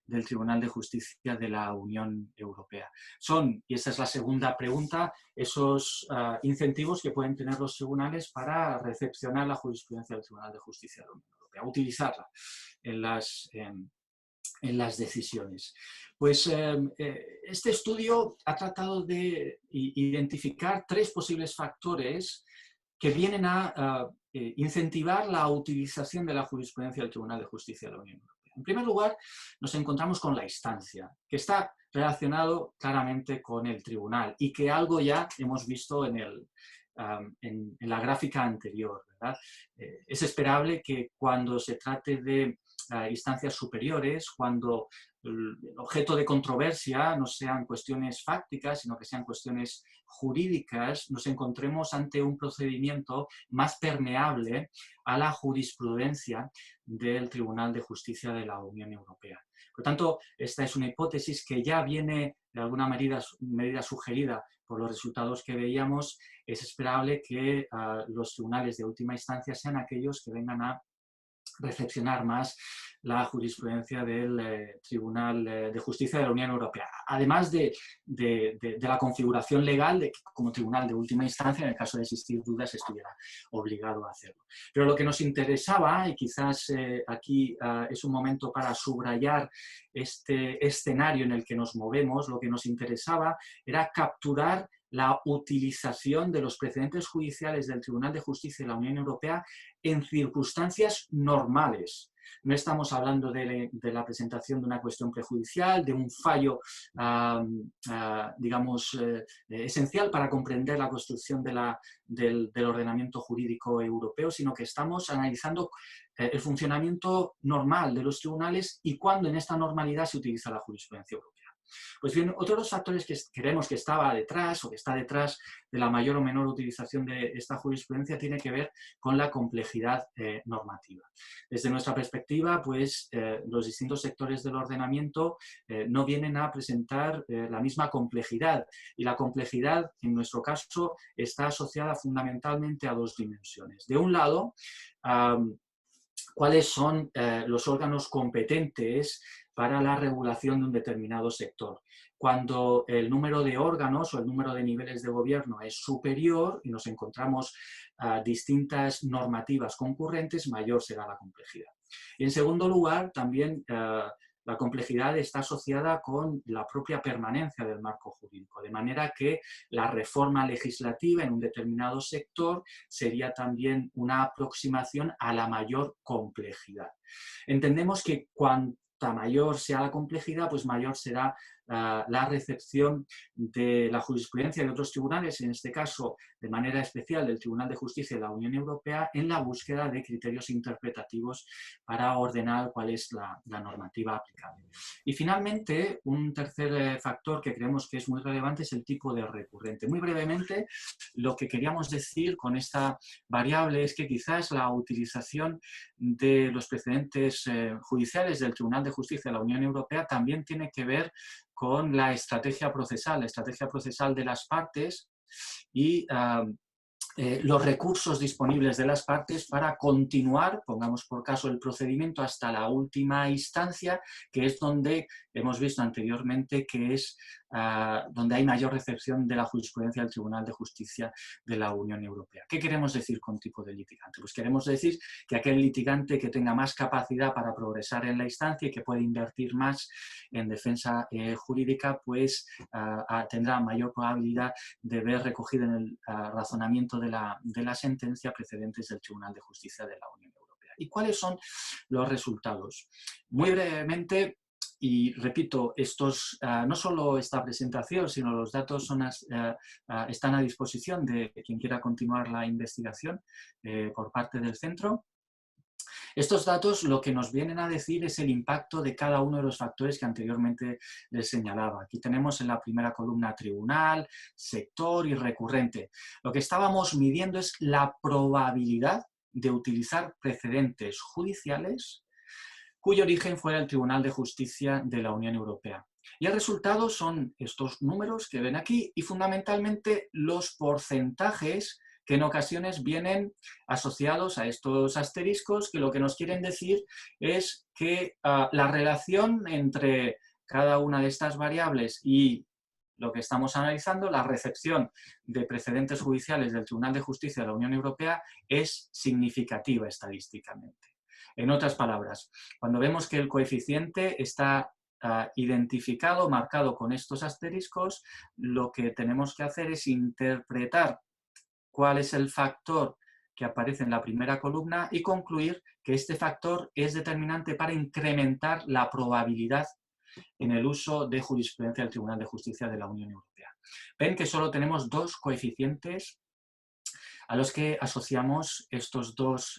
del Tribunal de Justicia de la Unión Europea. Son, y esta es la segunda pregunta, esos incentivos que pueden tener los tribunales para recepcionar la jurisprudencia del Tribunal de Justicia de la Unión Europea, utilizarla en las decisiones. Pues este estudio ha tratado de identificar 3 posibles factores que vienen a incentivar la utilización de la jurisprudencia del Tribunal de Justicia de la Unión Europea. En primer lugar, nos encontramos con la instancia, que está relacionado claramente con el tribunal y que algo ya hemos visto en la gráfica anterior, ¿verdad? Es esperable que cuando se trate de instancias superiores, cuando el objeto de controversia no sean cuestiones fácticas, sino que sean cuestiones jurídicas, nos encontremos ante un procedimiento más permeable a la jurisprudencia del Tribunal de Justicia de la Unión Europea. Por tanto, esta es una hipótesis que ya viene de alguna medida sugerida por los resultados que veíamos. Es esperable que los tribunales de última instancia sean aquellos que vengan a recepcionar más la jurisprudencia del Tribunal de Justicia de la Unión Europea, además de la configuración legal de que como tribunal de última instancia, en el caso de existir dudas, estuviera obligado a hacerlo. Pero lo que nos interesaba, y quizás aquí es un momento para subrayar este escenario en el que nos movemos, lo que nos interesaba era capturar la utilización de los precedentes judiciales del Tribunal de Justicia de la Unión Europea en circunstancias normales. No estamos hablando de la presentación de una cuestión prejudicial, de un fallo, digamos, esencial para comprender la construcción del ordenamiento jurídico europeo, sino que estamos analizando el funcionamiento normal de los tribunales y cuándo en esta normalidad se utiliza la jurisprudencia europea. Pues bien, otro de los factores que creemos que estaba detrás o que está detrás de la mayor o menor utilización de esta jurisprudencia tiene que ver con la complejidad normativa. Desde nuestra perspectiva, pues los distintos sectores del ordenamiento no vienen a presentar la misma complejidad, y la complejidad, en nuestro caso, está asociada fundamentalmente a 2 dimensiones. De un lado, cuáles son los órganos competentes para la regulación de un determinado sector. Cuando el número de órganos o el número de niveles de gobierno es superior y nos encontramos distintas normativas concurrentes, mayor será la complejidad. Y en segundo lugar, también la complejidad está asociada con la propia permanencia del marco jurídico, de manera que la reforma legislativa en un determinado sector sería también una aproximación a la mayor complejidad. Entendemos que cuanta mayor sea la complejidad, pues mayor será la recepción de la jurisprudencia de otros tribunales, en este caso de manera especial del Tribunal de Justicia de la Unión Europea, en la búsqueda de criterios interpretativos para ordenar cuál es la normativa aplicable. Y finalmente, un tercer factor que creemos que es muy relevante es el tipo de recurrente. Muy brevemente, lo que queríamos decir con esta variable es que quizás la utilización de los precedentes judiciales del Tribunal de Justicia de la Unión Europea también tiene que ver con la estrategia procesal de las partes y los recursos disponibles de las partes para continuar, pongamos por caso el procedimiento hasta la última instancia, que es donde hemos visto anteriormente que es donde hay mayor recepción de la jurisprudencia del Tribunal de Justicia de la Unión Europea. ¿Qué queremos decir con tipo de litigante? Pues queremos decir que aquel litigante que tenga más capacidad para progresar en la instancia y que puede invertir más en defensa jurídica, pues tendrá mayor probabilidad de ver recogido en el razonamiento de la sentencia precedentes del Tribunal de Justicia de la Unión Europea. ¿Y cuáles son los resultados? Muy brevemente, y repito, no solo esta presentación, sino los datos están a disposición de quien quiera continuar la investigación por parte del centro. Estos datos lo que nos vienen a decir es el impacto de cada uno de los factores que anteriormente les señalaba. Aquí tenemos en la primera columna tribunal, sector y recurrente. Lo que estábamos midiendo es la probabilidad de utilizar precedentes judiciales cuyo origen fuera el Tribunal de Justicia de la Unión Europea. Y el resultado son estos números que ven aquí y fundamentalmente los porcentajes que en ocasiones vienen asociados a estos asteriscos, que lo que nos quieren decir es que la relación entre cada una de estas variables y lo que estamos analizando, la recepción de precedentes judiciales del Tribunal de Justicia de la Unión Europea, es significativa estadísticamente. En otras palabras, cuando vemos que el coeficiente está identificado, marcado con estos asteriscos, lo que tenemos que hacer es interpretar cuál es el factor que aparece en la primera columna y concluir que este factor es determinante para incrementar la probabilidad en el uso de jurisprudencia del Tribunal de Justicia de la Unión Europea. Ven que solo tenemos dos coeficientes a los que asociamos estos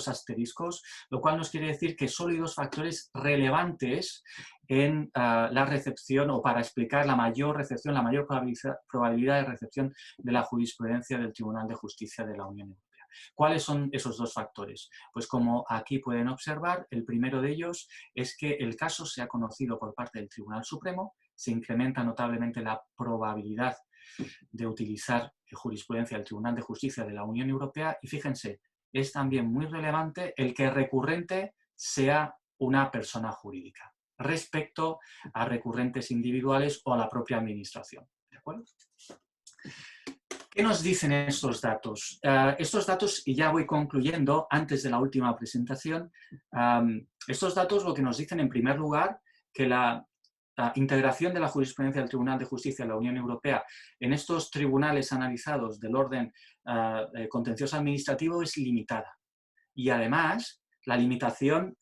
asteriscos, lo cual nos quiere decir que solo hay dos factores relevantes en la recepción o para explicar la mayor recepción, la mayor probabilidad de recepción de la jurisprudencia del Tribunal de Justicia de la Unión Europea. ¿Cuáles son esos dos factores? Pues como aquí pueden observar, el primero de ellos es que el caso sea conocido por parte del Tribunal Supremo, se incrementa notablemente la probabilidad de utilizar jurisprudencia del Tribunal de Justicia de la Unión Europea y fíjense, es también muy relevante el que recurrente sea una persona jurídica respecto a recurrentes individuales o a la propia administración. ¿De acuerdo? ¿Qué nos dicen estos datos? Estos datos, y ya voy concluyendo antes de la última presentación, estos datos lo que nos dicen en primer lugar que la integración de la jurisprudencia del Tribunal de Justicia de la Unión Europea en estos tribunales analizados del orden contencioso administrativo es limitada. Y además, la limitación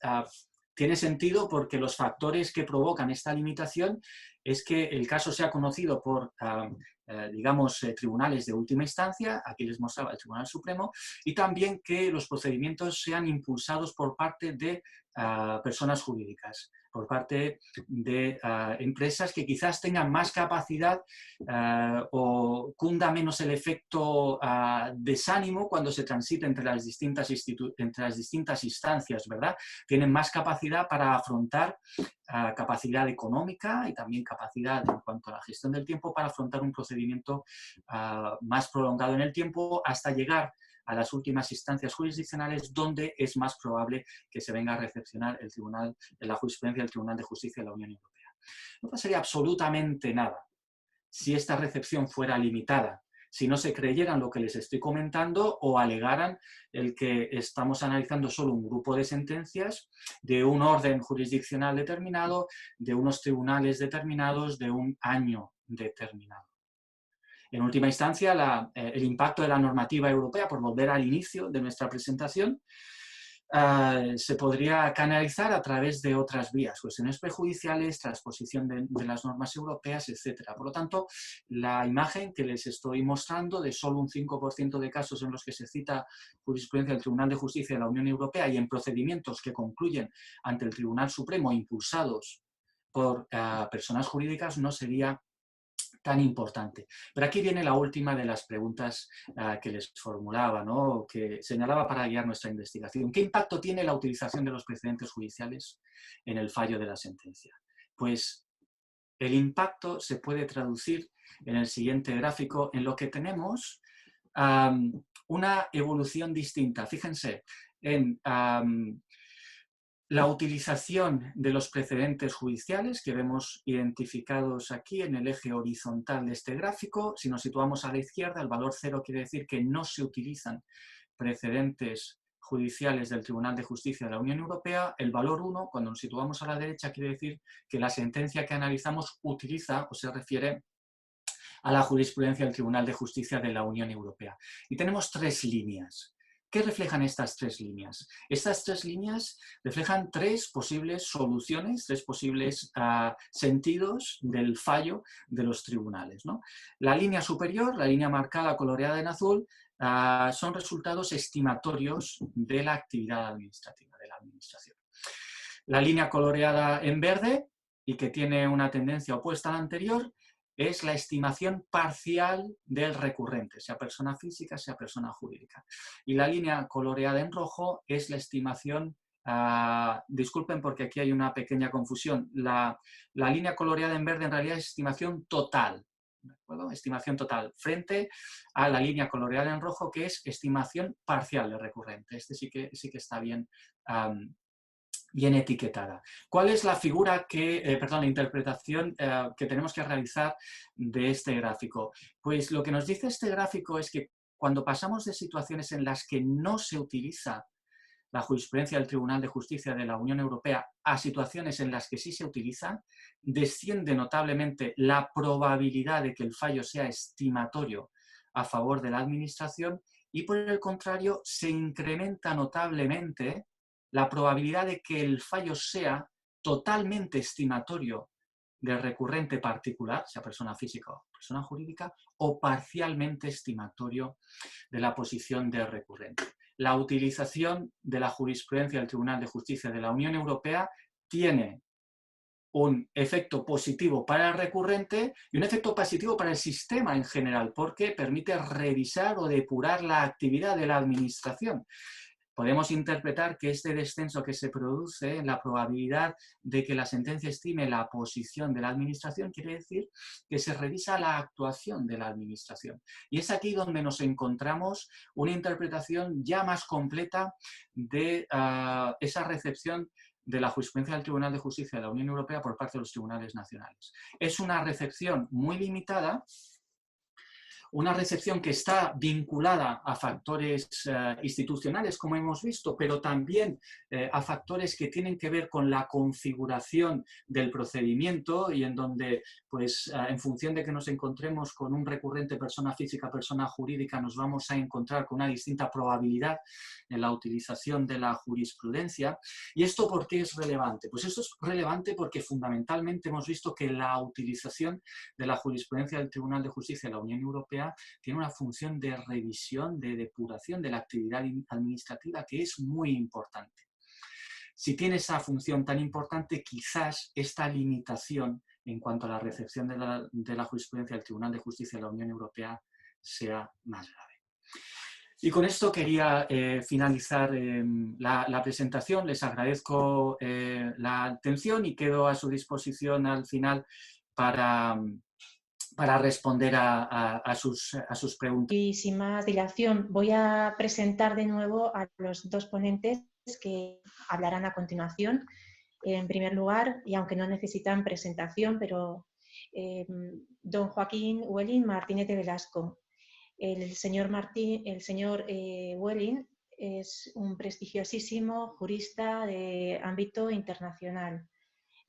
tiene sentido porque los factores que provocan esta limitación es que el caso sea conocido por, digamos, tribunales de última instancia, aquí les mostraba el Tribunal Supremo, y también que los procedimientos sean impulsados por parte de personas jurídicas, por parte de empresas que quizás tengan más capacidad o cunda menos el efecto desánimo cuando se transita entre las distintas instancias, ¿verdad? Tienen más capacidad para afrontar capacidad económica y también capacidad en cuanto a la gestión del tiempo para afrontar un procedimiento más prolongado en el tiempo hasta llegar a las últimas instancias jurisdiccionales donde es más probable que se venga a recepcionar la jurisprudencia del Tribunal de Justicia de la Unión Europea. No pasaría absolutamente nada si esta recepción fuera limitada, si no se creyeran lo que les estoy comentando o alegaran el que estamos analizando solo un grupo de sentencias de un orden jurisdiccional determinado, de unos tribunales determinados, de un año determinado. En última instancia, el impacto de la normativa europea, por volver al inicio de nuestra presentación, se podría canalizar a través de otras vías, cuestiones prejudiciales, transposición de las normas europeas, etc. Por lo tanto, la imagen que les estoy mostrando de solo un 5% de casos en los que se cita jurisprudencia del Tribunal de Justicia de la Unión Europea y en procedimientos que concluyen ante el Tribunal Supremo impulsados por personas jurídicas no sería tan importante. Pero aquí viene la última de las preguntas que les formulaba, ¿no? Que señalaba para guiar nuestra investigación. ¿Qué impacto tiene la utilización de los precedentes judiciales en el fallo de la sentencia? Pues el impacto se puede traducir en el siguiente gráfico, en lo que tenemos una evolución distinta. Fíjense en la utilización de los precedentes judiciales que vemos identificados aquí en el eje horizontal de este gráfico. Si nos situamos a la izquierda, el valor 0 quiere decir que no se utilizan precedentes judiciales del Tribunal de Justicia de la Unión Europea. El valor 1, cuando nos situamos a la derecha, quiere decir que la sentencia que analizamos utiliza o se refiere a la jurisprudencia del Tribunal de Justicia de la Unión Europea. Y tenemos tres líneas. ¿Qué reflejan estas tres líneas? Estas tres líneas reflejan tres posibles soluciones, tres posibles sentidos del fallo de los tribunales, ¿no? La línea superior, la línea marcada coloreada en azul, son resultados estimatorios de la actividad administrativa, de la administración. La línea coloreada en verde, y que tiene una tendencia opuesta a la anterior, es la estimación parcial del recurrente, sea persona física, sea persona jurídica. Y la línea coloreada en rojo es la estimación Disculpen porque aquí hay una pequeña confusión. La línea coloreada en verde en realidad es estimación total, ¿de acuerdo? Estimación total, frente a la línea coloreada en rojo que es estimación parcial de recurrente. Este sí que está bien, bien etiquetada. ¿Cuál es la figura la interpretación que tenemos que realizar de este gráfico? Pues lo que nos dice este gráfico es que cuando pasamos de situaciones en las que no se utiliza la jurisprudencia del Tribunal de Justicia de la Unión Europea a situaciones en las que sí se utiliza, desciende notablemente la probabilidad de que el fallo sea estimatorio a favor de la Administración y, por el contrario, se incrementa notablemente la probabilidad de que el fallo sea totalmente estimatorio del recurrente particular, sea persona física o persona jurídica, o parcialmente estimatorio de la posición del recurrente. La utilización de la jurisprudencia del Tribunal de Justicia de la Unión Europea tiene un efecto positivo para el recurrente y un efecto positivo para el sistema en general, porque permite revisar o depurar la actividad de la Administración. Podemos interpretar que este descenso que se produce en la probabilidad de que la sentencia estime la posición de la Administración quiere decir que se revisa la actuación de la Administración. Y es aquí donde nos encontramos una interpretación ya más completa de esa recepción de la jurisprudencia del Tribunal de Justicia de la Unión Europea por parte de los tribunales nacionales. Es una recepción muy limitada, una recepción que está vinculada a factores institucionales, como hemos visto, pero también a factores que tienen que ver con la configuración del procedimiento y en donde, pues, en función de que nos encontremos con un recurrente persona física, persona jurídica, nos vamos a encontrar con una distinta probabilidad en la utilización de la jurisprudencia. ¿Y esto por qué es relevante? Pues esto es relevante porque fundamentalmente hemos visto que la utilización de la jurisprudencia del Tribunal de Justicia de la Unión Europea tiene una función de revisión, de depuración de la actividad administrativa que es muy importante. Si tiene esa función tan importante, quizás esta limitación en cuanto a la recepción de la jurisprudencia del Tribunal de Justicia de la Unión Europea sea más grave. Y con esto quería finalizar la presentación. Les agradezco la atención y quedo a su disposición al final para responder a sus preguntas. Y sin más dilación, voy a presentar de nuevo a los dos ponentes que hablarán a continuación. En primer lugar, y aunque no necesitan presentación, pero don Joaquín Wellin Martínez de Velasco. El señor Wellin es un prestigiosísimo jurista de ámbito internacional,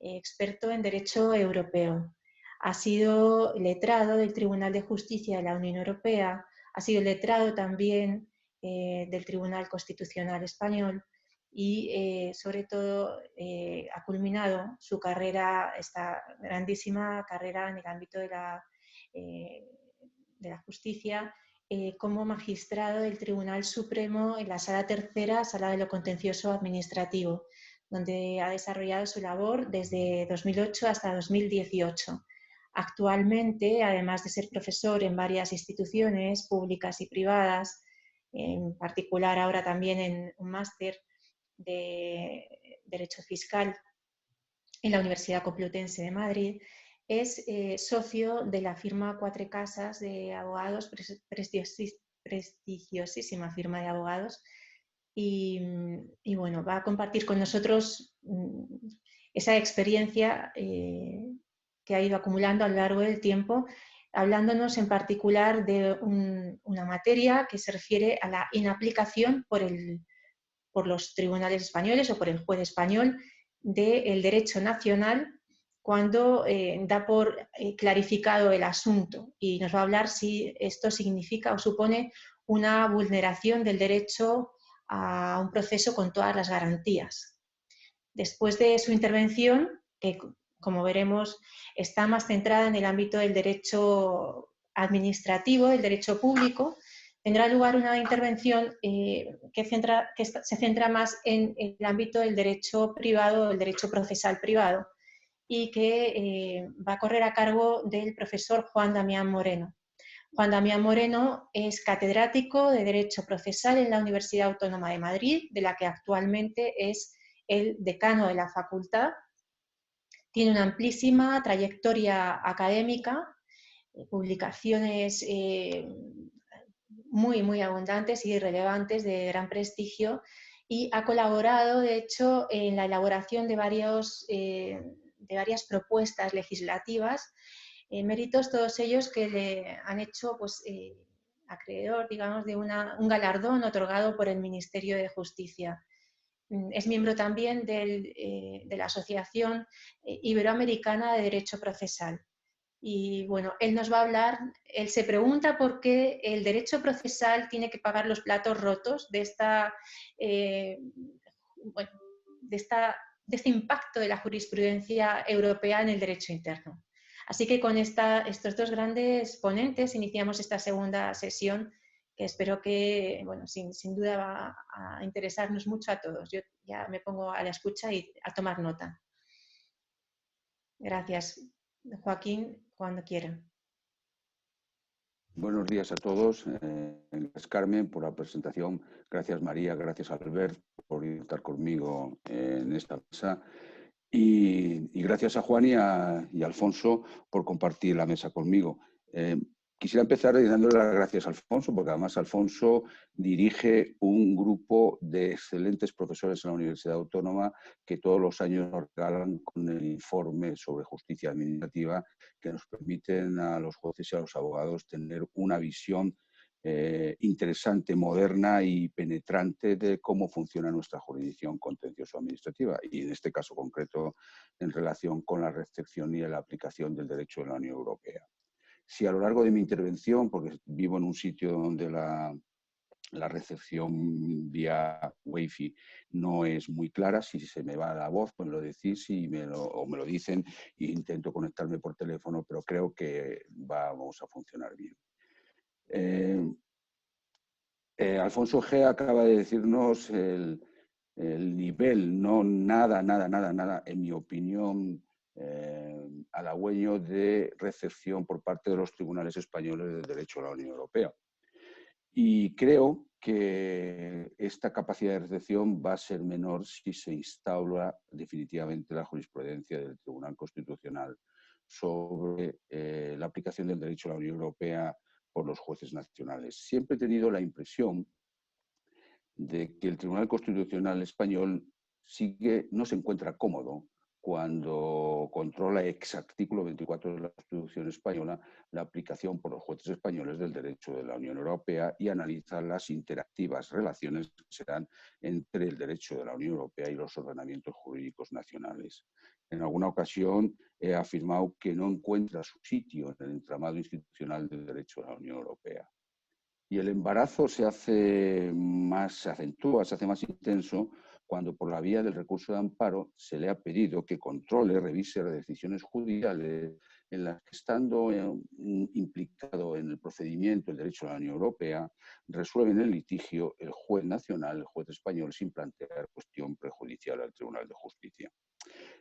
experto en derecho europeo. Ha sido letrado del Tribunal de Justicia de la Unión Europea, ha sido letrado también del Tribunal Constitucional Español y, sobre todo, ha culminado su carrera, esta grandísima carrera en el ámbito de la justicia, como magistrado del Tribunal Supremo en la Sala Tercera, Sala de lo Contencioso Administrativo, donde ha desarrollado su labor desde 2008 hasta 2018. Actualmente, además de ser profesor en varias instituciones públicas y privadas, en particular ahora también en un máster de Derecho Fiscal en la Universidad Complutense de Madrid, es socio de la firma Quatre Casas de abogados, prestigiosísima firma de abogados, y bueno, va a compartir con nosotros esa experiencia que ha ido acumulando a lo largo del tiempo, hablándonos en particular de una materia que se refiere a la inaplicación por los tribunales españoles o por el juez español del derecho nacional cuando da por clarificado el asunto, y nos va a hablar si esto significa o supone una vulneración del derecho a un proceso con todas las garantías. Después de su intervención, que como veremos está más centrada en el ámbito del derecho administrativo, del derecho público, tendrá lugar una intervención que se centra más en el ámbito del derecho privado, del derecho procesal privado, y que va a correr a cargo del profesor Juan Damián Moreno. Juan Damián Moreno es catedrático de Derecho Procesal en la Universidad Autónoma de Madrid, de la que actualmente es el decano de la facultad. Tiene una amplísima trayectoria académica, publicaciones muy abundantes y relevantes de gran prestigio, y ha colaborado, de hecho, en la elaboración de varias propuestas legislativas, méritos todos ellos que le han hecho pues, acreedor, digamos, de un galardón otorgado por el Ministerio de Justicia. Es miembro también de la Asociación Iberoamericana de Derecho Procesal. Y bueno, él nos va a hablar, él se pregunta por qué el derecho procesal tiene que pagar los platos rotos de este impacto de la jurisprudencia europea en el derecho interno. Así que con estos dos grandes ponentes iniciamos esta segunda sesión, que espero que, bueno, sin duda va a interesarnos mucho a todos. Yo ya me pongo a la escucha y a tomar nota. Gracias. Joaquín, cuando quiera. Buenos días a todos. Gracias, Carmen, por la presentación. Gracias, María. Gracias, Albert, por estar conmigo en esta mesa. Y gracias a Juan y a Alfonso por compartir la mesa conmigo. Quisiera empezar dándole las gracias a Alfonso, porque además Alfonso dirige un grupo de excelentes profesores en la Universidad Autónoma que todos los años nos regalan con el informe sobre justicia administrativa, que nos permiten a los jueces y a los abogados tener una visión interesante, moderna y penetrante de cómo funciona nuestra jurisdicción contencioso-administrativa, y en este caso concreto en relación con la recepción y la aplicación del derecho de la Unión Europea. Si a lo largo de mi intervención, porque vivo en un sitio donde la recepción vía Wi-Fi no es muy clara, si se me va la voz, pues me lo decís o me lo dicen e intento conectarme por teléfono, pero creo que vamos a funcionar bien. Alfonso G. acaba de decirnos el nivel, no nada, en mi opinión, halagüeño de recepción por parte de los tribunales españoles del derecho a la Unión Europea. Y creo que esta capacidad de recepción va a ser menor si se instaura definitivamente la jurisprudencia del Tribunal Constitucional sobre la aplicación del derecho a la Unión Europea por los jueces nacionales. Siempre he tenido la impresión de que el Tribunal Constitucional español no se encuentra cómodo cuando controla ex artículo 24 de la Constitución española la aplicación por los jueces españoles del derecho de la Unión Europea y analiza las interactivas relaciones que se dan entre el derecho de la Unión Europea y los ordenamientos jurídicos nacionales. En alguna ocasión he afirmado que no encuentra su sitio en el entramado institucional del derecho de la Unión Europea. Y el embarazo se acentúa, se hace más intenso cuando por la vía del recurso de amparo se le ha pedido que controle, revise las decisiones judiciales en las que, estando implicado en el procedimiento el derecho de la Unión Europea, resuelven el litigio el juez nacional, el juez español, sin plantear cuestión prejudicial al Tribunal de Justicia.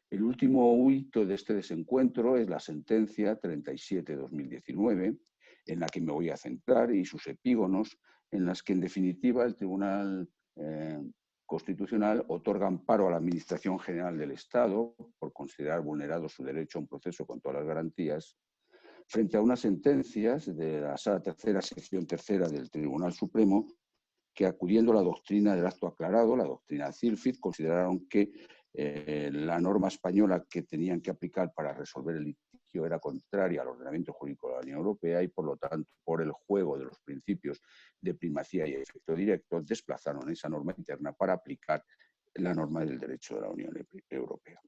El último hito de este desencuentro es la sentencia 37/2019, en la que me voy a centrar, y sus epígonos, en las que en definitiva el Tribunal Constitucional otorga amparo a la Administración General del Estado por considerar vulnerado su derecho a un proceso con todas las garantías, frente a unas sentencias de la Sala Tercera, Sección Tercera del Tribunal Supremo, que acudiendo a la doctrina del acto aclarado, la doctrina Zilfid, consideraron que la norma española que tenían que aplicar para resolver el litigio era contraria al ordenamiento jurídico de la Unión Europea y, por lo tanto, por el juego de los principios de primacía y efecto directo, desplazaron esa norma interna para aplicar la norma del derecho de la Unión Europea.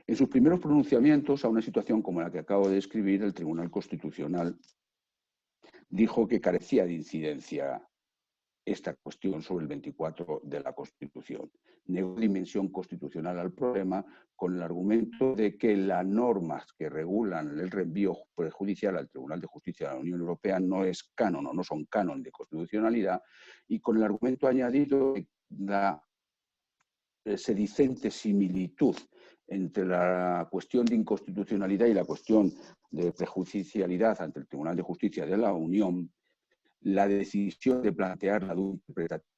En sus primeros pronunciamientos a una situación como la que acabo de describir, el Tribunal Constitucional dijo que carecía de incidencia esta cuestión sobre el 24 de la Constitución. Negó dimensión constitucional al problema con el argumento de que las normas que regulan el reenvío prejudicial al Tribunal de Justicia de la Unión Europea no es canon o no son canon de constitucionalidad, y con el argumento añadido de la sedicente similitud entre la cuestión de inconstitucionalidad y la cuestión de prejudicialidad ante el Tribunal de Justicia de la Unión, la decisión de plantear la duda interpretativa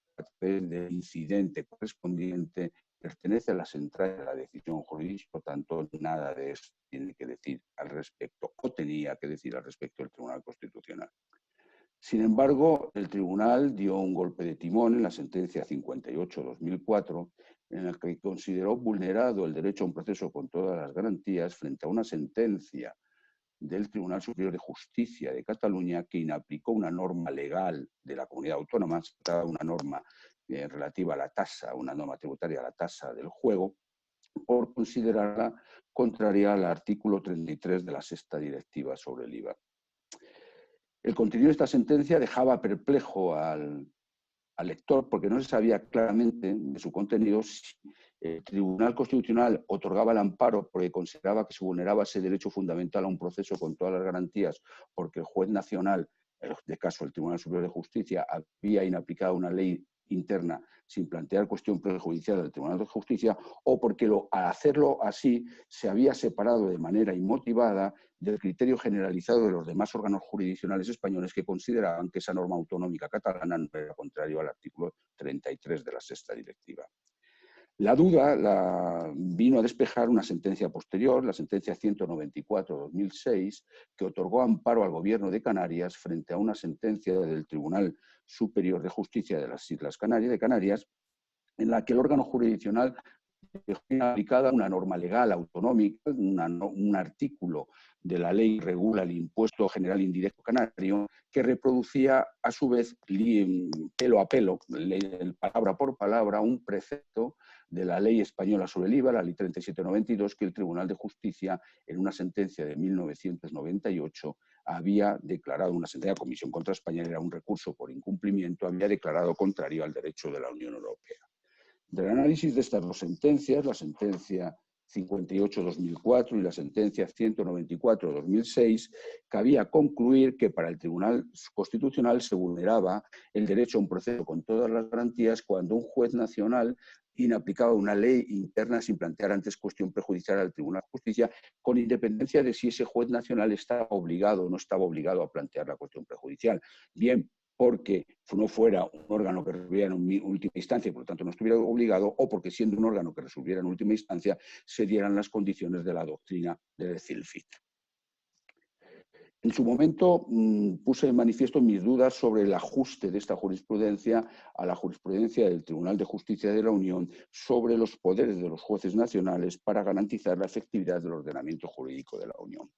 del incidente correspondiente pertenece a las entrañas de la decisión jurídica, por tanto, nada de eso tiene que decir al respecto, o tenía que decir al respecto del Tribunal Constitucional. Sin embargo, el Tribunal dio un golpe de timón en la sentencia 58/2004, en la que consideró vulnerado el derecho a un proceso con todas las garantías frente a una sentencia del Tribunal Superior de Justicia de Cataluña que inaplicó una norma legal de la comunidad autónoma, una norma relativa a la tasa, una norma tributaria a la tasa del juego, por considerarla contraria al artículo 33 de la sexta directiva sobre el IVA. El contenido de esta sentencia dejaba perplejo al lector porque no se sabía claramente de su contenido si el Tribunal Constitucional otorgaba el amparo porque consideraba que se vulneraba ese derecho fundamental a un proceso con todas las garantías porque el juez nacional, en este caso el Tribunal Superior de Justicia, había inaplicado una ley interna sin plantear cuestión prejudicial del Tribunal de Justicia, o porque al hacerlo así se había separado de manera inmotivada del criterio generalizado de los demás órganos jurisdiccionales españoles que consideraban que esa norma autonómica catalana no era contrario al artículo 33 de la sexta directiva. La duda la vino a despejar una sentencia posterior, la sentencia 194/2006, que otorgó amparo al Gobierno de Canarias frente a una sentencia del Tribunal Superior de Justicia de las Islas Canarias, en la que el órgano jurisdiccional dejó aplicada una norma legal autonómica, un artículo de la ley que regula el impuesto general indirecto canario, que reproducía a su vez pelo a pelo, palabra por palabra, un precepto de la ley española sobre el IVA, la ley 3792, que el Tribunal de Justicia, en una sentencia de 1998, había declarado, una sentencia de comisión contra España, era un recurso por incumplimiento, había declarado contrario al derecho de la Unión Europea. Del análisis de estas dos sentencias, la sentencia 58/2004 y la sentencia 194/2006, cabía concluir que para el Tribunal Constitucional se vulneraba el derecho a un proceso con todas las garantías cuando un juez nacional inaplicaba una ley interna sin plantear antes cuestión prejudicial al Tribunal de Justicia, con independencia de si ese juez nacional estaba obligado o no estaba obligado a plantear la cuestión prejudicial. Bien, porque no fuera un órgano que resolviera en última instancia y por lo tanto no estuviera obligado, o porque siendo un órgano que resolviera en última instancia se dieran las condiciones de la doctrina de Zilfit. En su momento puse en manifiesto mis dudas sobre el ajuste de esta jurisprudencia a la jurisprudencia del Tribunal de Justicia de la Unión sobre los poderes de los jueces nacionales para garantizar la efectividad del ordenamiento jurídico de la Unión.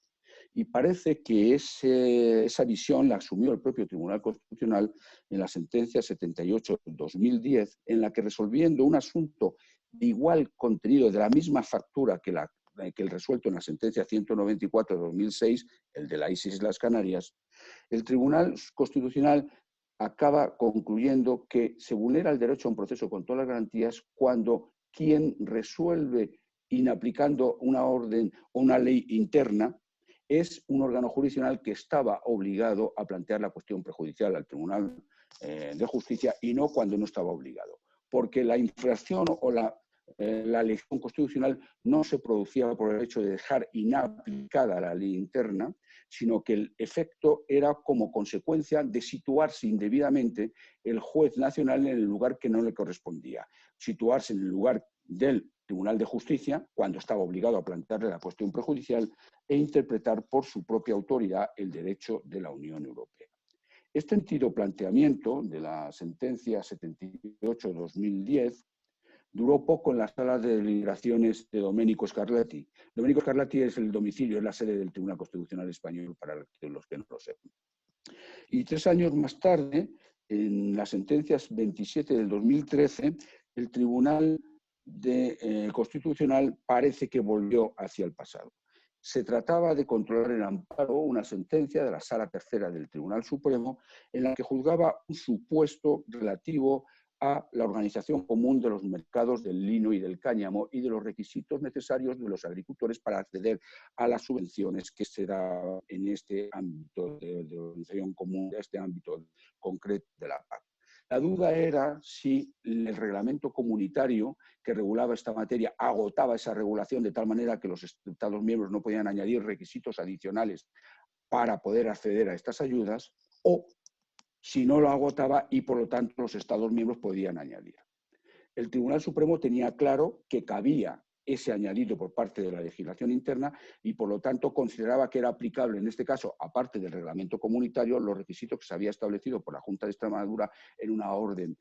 Y parece que esa visión la asumió el propio Tribunal Constitucional en la sentencia 78/2010, en la que resolviendo un asunto de igual contenido, de la misma factura que el resuelto en la sentencia 194/2006, el de las Islas Canarias, el Tribunal Constitucional acaba concluyendo que se vulnera el derecho a un proceso con todas las garantías cuando quien resuelve inaplicando una orden o una ley interna es un órgano jurisdiccional que estaba obligado a plantear la cuestión prejudicial al Tribunal de Justicia y no cuando no estaba obligado. Porque la infracción o la elección constitucional no se producía por el hecho de dejar inaplicada la ley interna, sino que el efecto era como consecuencia de situarse indebidamente el juez nacional en el lugar que no le correspondía. Situarse en el lugar del Tribunal de Justicia, cuando estaba obligado a plantearle la cuestión prejudicial, e interpretar por su propia autoridad el derecho de la Unión Europea. Este sentido planteamiento de la sentencia 78/2010 duró poco en las salas de deliberaciones de Domenico Scarlatti. Domenico Scarlatti es el domicilio, es la sede del Tribunal Constitucional Español, para los que no lo sepan. Y 3 años más tarde, en las sentencias 27 del 2013, el Tribunal Constitucional parece que volvió hacia el pasado. Se trataba de controlar el amparo, una sentencia de la Sala Tercera del Tribunal Supremo, en la que juzgaba un supuesto relativo a la organización común de los mercados del lino y del cáñamo y de los requisitos necesarios de los agricultores para acceder a las subvenciones que se da en este ámbito de organización común, de este ámbito concreto de la PAC. La duda era si el reglamento comunitario que regulaba esta materia agotaba esa regulación de tal manera que los Estados miembros no podían añadir requisitos adicionales para poder acceder a estas ayudas, o si no lo agotaba y por lo tanto los Estados miembros podían añadir. El Tribunal Supremo tenía claro que cabía ese añadido por parte de la legislación interna y, por lo tanto, consideraba que era aplicable, en este caso, aparte del reglamento comunitario, los requisitos que se había establecido por la Junta de Extremadura en una orden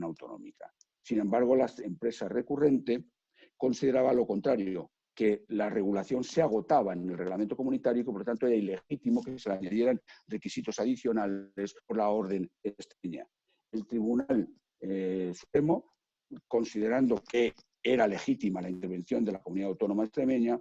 autonómica. Sin embargo, la empresa recurrente consideraba lo contrario, que la regulación se agotaba en el reglamento comunitario y que, por lo tanto, era ilegítimo que se le añadieran requisitos adicionales por la orden extremeña. El Tribunal Supremo, considerando que era legítima la intervención de la Comunidad Autónoma Extremeña,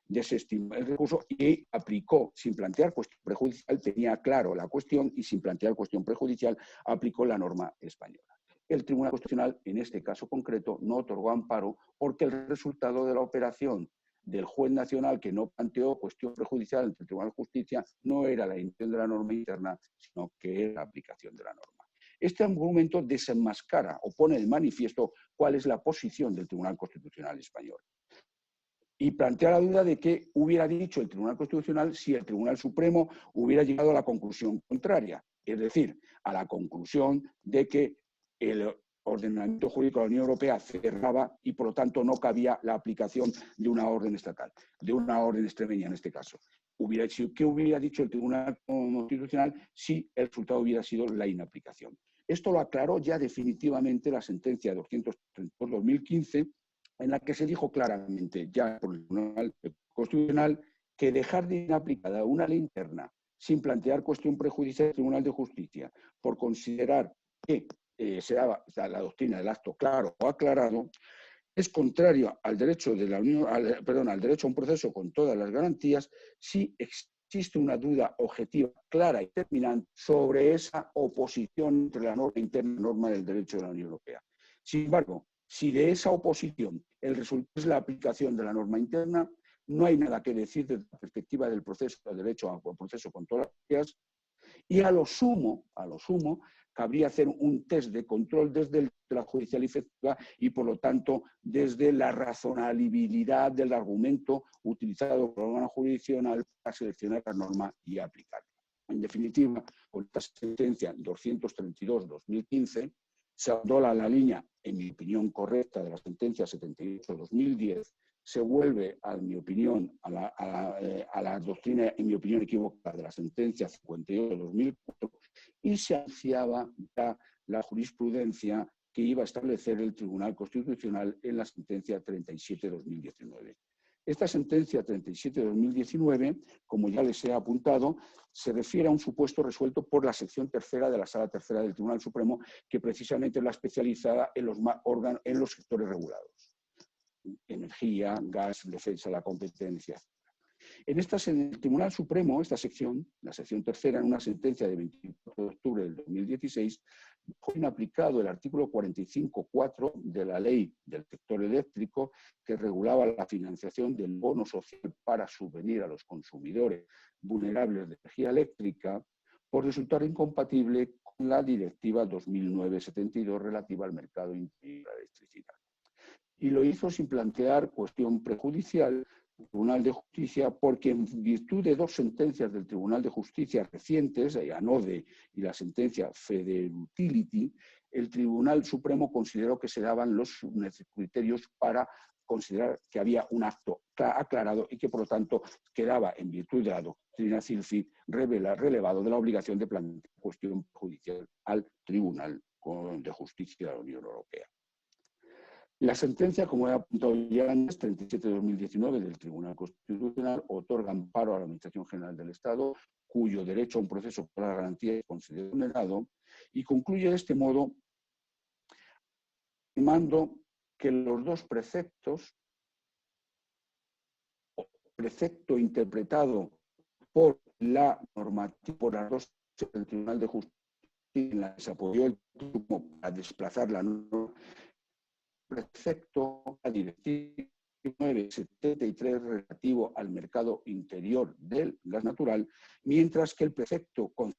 desestimó el recurso y aplicó, sin plantear cuestión prejudicial, tenía claro la cuestión y sin plantear cuestión prejudicial, aplicó la norma española. El Tribunal Constitucional, en este caso concreto, no otorgó amparo porque el resultado de la operación del juez nacional que no planteó cuestión prejudicial ante el Tribunal de Justicia no era la intención de la norma interna, sino que era la aplicación de la norma. Este argumento desenmascara o pone de manifiesto cuál es la posición del Tribunal Constitucional español. Y plantea la duda de qué hubiera dicho el Tribunal Constitucional si el Tribunal Supremo hubiera llegado a la conclusión contraria, es decir, a la conclusión de que el ordenamiento jurídico de la Unión Europea cerraba y, por lo tanto, no cabía la aplicación de una orden estatal, de una orden extremeña en este caso. ¿Qué hubiera dicho el Tribunal Constitucional si el resultado hubiera sido la inaplicación? Esto lo aclaró ya definitivamente la sentencia 232/2015, en la que se dijo claramente ya por el Tribunal Constitucional que dejar de inaplicada una ley interna sin plantear cuestión prejudicial del Tribunal de Justicia por considerar que se daba la doctrina del acto claro o aclarado es contrario al derecho de la Unión, al derecho a un proceso con todas las garantías si existe una duda objetiva, clara y determinante sobre esa oposición entre la norma interna y la norma del derecho de la Unión Europea. Sin embargo, si de esa oposición el resultado es la aplicación de la norma interna, no hay nada que decir desde la perspectiva del proceso, del derecho a un proceso con todas las garantías, y a lo sumo, cabría hacer un test de control desde la judicial efectiva y, por lo tanto, desde la razonabilidad del argumento utilizado por el órgano jurisdiccional para seleccionar la norma y aplicarla. En definitiva, con esta sentencia 232/2015, se abandona la línea, en mi opinión, correcta de la sentencia 78/2010, se vuelve, en mi opinión, a la doctrina, en mi opinión, equivocada de la sentencia 58/2004 y se anunciaba ya la jurisprudencia que iba a establecer el Tribunal Constitucional en la sentencia 37/2019. Esta sentencia 37/2019, como ya les he apuntado, se refiere a un supuesto resuelto por la sección tercera de la Sala Tercera del Tribunal Supremo, que precisamente es la especializada en los sectores regulados: energía, gas, defensa de la competencia. En el Tribunal Supremo, esta sección, la sección tercera, en una sentencia de 24 de octubre del 2016, dejó inaplicado el artículo 45.4 de la Ley del Sector Eléctrico, que regulaba la financiación del bono social para subvenir a los consumidores vulnerables de energía eléctrica, por resultar incompatible con la Directiva 2009/72 relativa al mercado interior de la electricidad. Y lo hizo sin plantear cuestión prejudicial el Tribunal de Justicia, porque en virtud de dos sentencias del Tribunal de Justicia recientes, ANODE y la sentencia Federutility, el Tribunal Supremo consideró que se daban los criterios para considerar que había un acto aclarado y que, por lo tanto, quedaba, en virtud de la doctrina CILFID, relevado de la obligación de plantear cuestión judicial al Tribunal de Justicia de la Unión Europea. La sentencia, como he apuntado ya antes, 37/2019 del Tribunal Constitucional, otorga amparo a la Administración General del Estado, cuyo derecho a un proceso por la garantía es considerado vulnerado, y concluye de este modo afirmando que los dos preceptos, precepto interpretado por la normativa, por las dos del Tribunal de Justicia, en la que se apoyó el Tribunal para desplazar la norma, precepto a Directiva 973 relativo al mercado interior del gas natural, mientras que el precepto con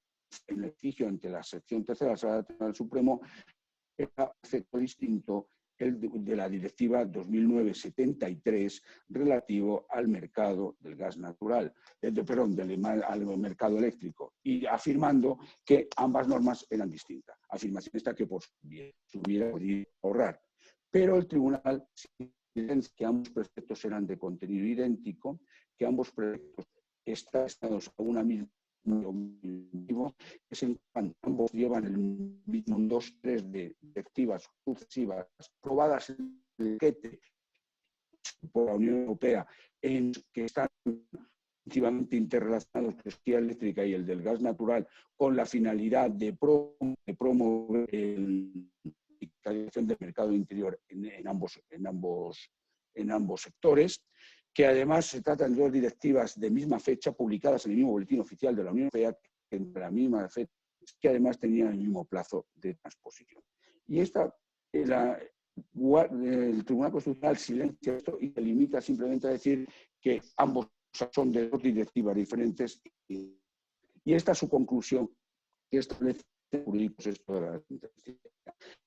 beneficio ante la sección tercera de la Sala Tribunal Supremo era precepto distinto, el de la Directiva 2009/73 relativo al mercado del gas natural, al mercado eléctrico, y afirmando que ambas normas eran distintas. afirmación esta que por su bien se hubiera podido ahorrar. Pero el tribunal evidencia que ambos preceptos eran de contenido idéntico, que ambos preceptos están destinados a una misma objetivo, que ambos llevan el mismo 2-3 de directivas sucesivas aprobadas en el paquete por la Unión Europea, en que están íntimamente interrelacionados, la energía eléctrica y el del gas natural, con la finalidad de promover la digitalización del mercado interior en ambos sectores, que además se tratan de dos directivas de misma fecha, publicadas en el mismo boletín oficial de la Unión Europea, que en la misma fecha, que además tenían el mismo plazo de transposición. Y el Tribunal Constitucional silencia esto y se limita simplemente a decir que ambos son de dos directivas diferentes. Y esta es su conclusión, que establece jurídicos esto de la sentencia.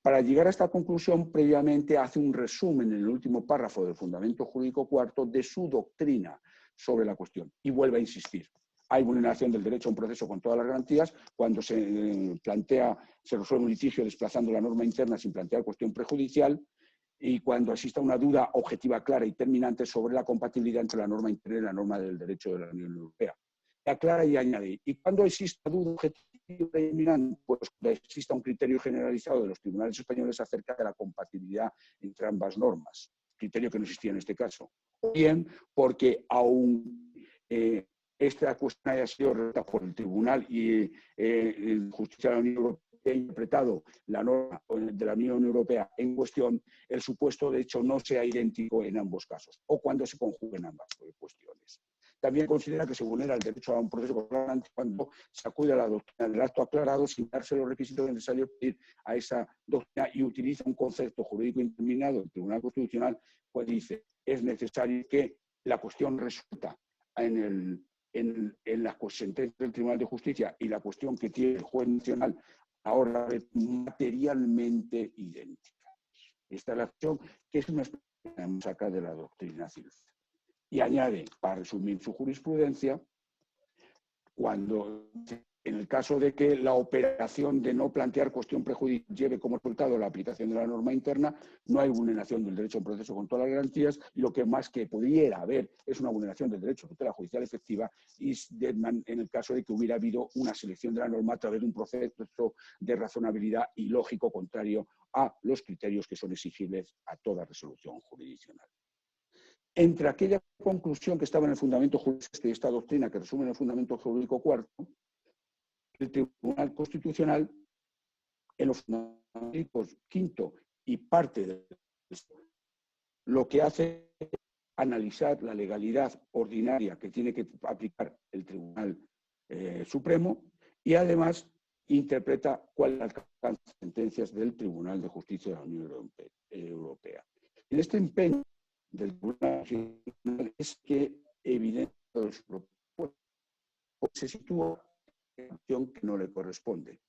Para llegar a esta conclusión, previamente hace un resumen en el último párrafo del Fundamento Jurídico Cuarto de su doctrina sobre la cuestión. Y vuelve a insistir. Hay vulneración del derecho a un proceso con todas las garantías cuando se resuelve un litigio desplazando la norma interna sin plantear cuestión prejudicial y cuando exista una duda objetiva, clara y terminante sobre la compatibilidad entre la norma interna y la norma del derecho de la Unión Europea. Aclara y añade, y cuando exista duda objetiva y terminante, pues exista un criterio generalizado de los tribunales españoles acerca de la compatibilidad entre ambas normas, criterio que no existía en este caso. O bien, porque aún esta cuestión haya sido resuelta por el Tribunal y Justicia de la Unión Europea ha interpretado la norma de la Unión Europea en cuestión, el supuesto de hecho no sea idéntico en ambos casos, o cuando se conjuguen ambas cuestiones. También considera que se vulnera el derecho a un proceso cuando se acude a la doctrina del acto aclarado sin darse los requisitos necesarios para ir a esa doctrina y utiliza un concepto jurídico indeterminado del Tribunal Constitucional, pues dice, es necesario que la cuestión resulta en las sentencias del Tribunal de Justicia y la cuestión que tiene el juez nacional ahora es materialmente idéntica. Esta es la acción que es una expresión saca de la doctrina civil. Y añade, para resumir su jurisprudencia, cuando en el caso de que la operación de no plantear cuestión prejudicial lleve como resultado la aplicación de la norma interna, no hay vulneración del derecho a un proceso con todas las garantías, y lo que más que pudiera haber es una vulneración del derecho a tutela judicial efectiva y en el caso de que hubiera habido una selección de la norma a través de un proceso de razonabilidad ilógico contrario a los criterios que son exigibles a toda resolución jurisdiccional. Entre aquella conclusión que estaba en el fundamento jurídico de esta doctrina, que resume en el fundamento jurídico cuarto, el Tribunal Constitucional, en los fundamentos quinto y parte de lo que hace es analizar la legalidad ordinaria que tiene que aplicar el Tribunal Supremo y además interpreta cuáles son las sentencias del Tribunal de Justicia de la Unión Europea. En este empeño del Tribunal es que evidentemente se sitúa en una acción que no le corresponde.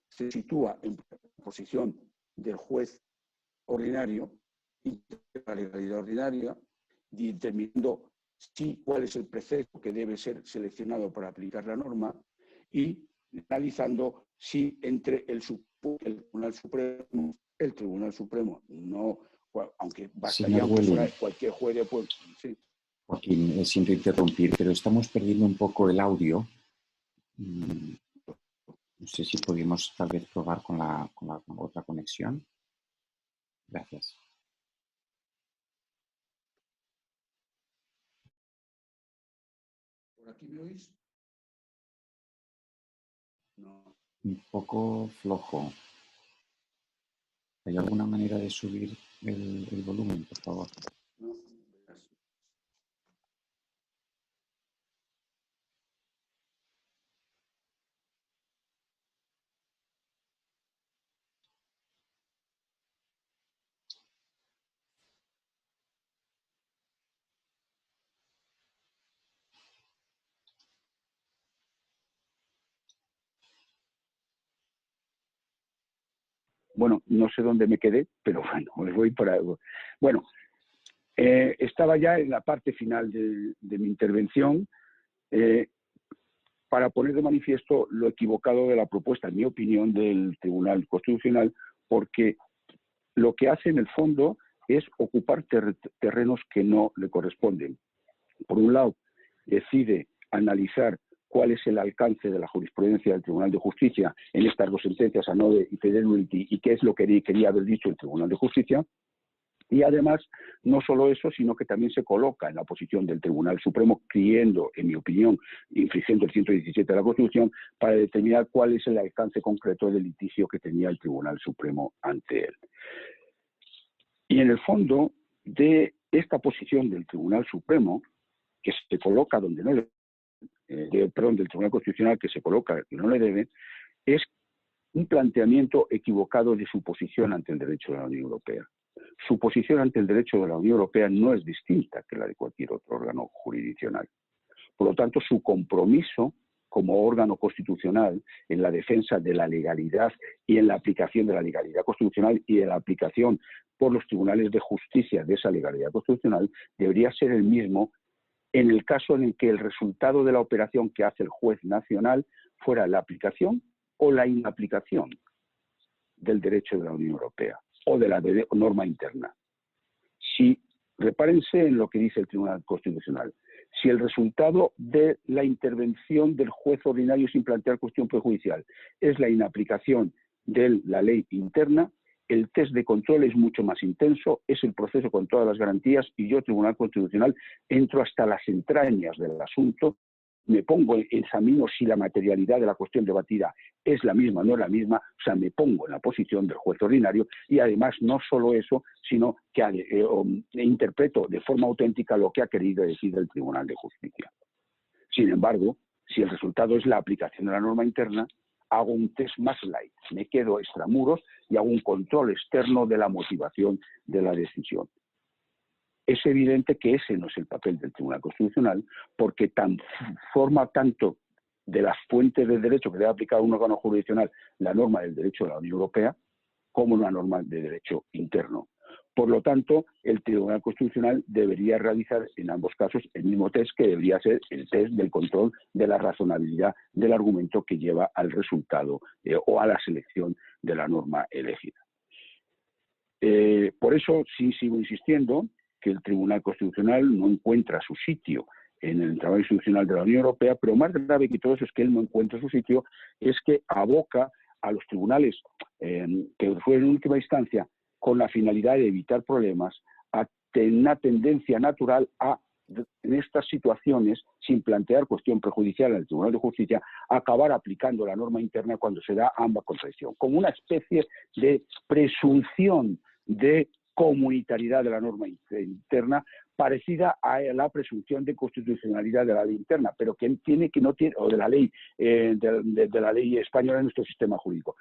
Se sitúa en posición del juez ordinario, la legalidad ordinaria, determinando cuál es el precepto que debe ser seleccionado para aplicar la norma y analizando si entre el Tribunal Supremo no, aunque bastaría que fuera cualquier juez de pueblo. Sí. Joaquín, siento interrumpir, pero estamos perdiendo un poco el audio. No sé si podemos tal vez probar con la otra conexión. Gracias. ¿Por aquí me oís? No. Un poco flojo. ¿Hay alguna manera de subir el volumen, por favor? No. Bueno, no sé dónde me quedé, pero bueno, me voy por algo. Bueno, estaba ya en la parte final de mi intervención. para poner de manifiesto lo equivocado de la propuesta, en mi opinión, del Tribunal Constitucional, porque lo que hace en el fondo es ocupar terrenos que no le corresponden. Por un lado, decide analizar cuál es el alcance de la jurisprudencia del Tribunal de Justicia en estas dos sentencias, Anode y Fidelity, y qué es lo que quería haber dicho el Tribunal de Justicia. Y además, no solo eso, sino que también se coloca en la posición del Tribunal Supremo, creyendo, en mi opinión, infringiendo el 117 de la Constitución, para determinar cuál es el alcance concreto del litigio que tenía el Tribunal Supremo ante él. Y en el fondo de esta posición del Tribunal Supremo, que se coloca donde no le del Tribunal Constitucional, que se coloca donde no le debe, es un planteamiento equivocado de su posición ante el derecho de la Unión Europea. Su posición ante el derecho de la Unión Europea no es distinta que la de cualquier otro órgano jurisdiccional. Por lo tanto, su compromiso como órgano constitucional en la defensa de la legalidad y en la aplicación de la legalidad constitucional y de la aplicación por los tribunales de justicia de esa legalidad constitucional debería ser el mismo en el caso en el que el resultado de la operación que hace el juez nacional fuera la aplicación o la inaplicación del derecho de la Unión Europea o de la norma interna. Si, repárense en lo que dice el Tribunal Constitucional, si el resultado de la intervención del juez ordinario sin plantear cuestión prejudicial es la inaplicación de la ley interna, el test de control es mucho más intenso, es el proceso con todas las garantías y yo, Tribunal Constitucional, entro hasta las entrañas del asunto, me pongo, examino si la materialidad de la cuestión debatida es la misma o no es la misma, o sea, me pongo en la posición del juez ordinario y además no solo eso, sino que interpreto de forma auténtica lo que ha querido decir el Tribunal de Justicia. Sin embargo, si el resultado es la aplicación de la norma interna, hago un test más light, me quedo extramuros y hago un control externo de la motivación de la decisión. Es evidente que ese no es el papel del Tribunal Constitucional porque forma tanto de las fuentes del derecho que debe aplicar un órgano jurisdiccional la norma del derecho de la Unión Europea como una norma de derecho interno. Por lo tanto, el Tribunal Constitucional debería realizar en ambos casos el mismo test que debería ser el test del control de la razonabilidad del argumento que lleva al resultado o a la selección de la norma elegida. Por eso sí sigo insistiendo que el Tribunal Constitucional no encuentra su sitio en el entramado institucional de la Unión Europea, pero más grave que todo eso es que él no encuentra su sitio, es que aboca a los tribunales que fueron en última instancia con la finalidad de evitar problemas, a tener una tendencia natural a, en estas situaciones, sin plantear cuestión prejudicial al Tribunal de Justicia, acabar aplicando la norma interna cuando se da ambas contradicción, como una especie de presunción de comunitariedad de la norma interna parecida a la presunción de constitucionalidad de la ley interna, pero que tiene que no tiene o de la ley de la ley española en nuestro sistema jurídico.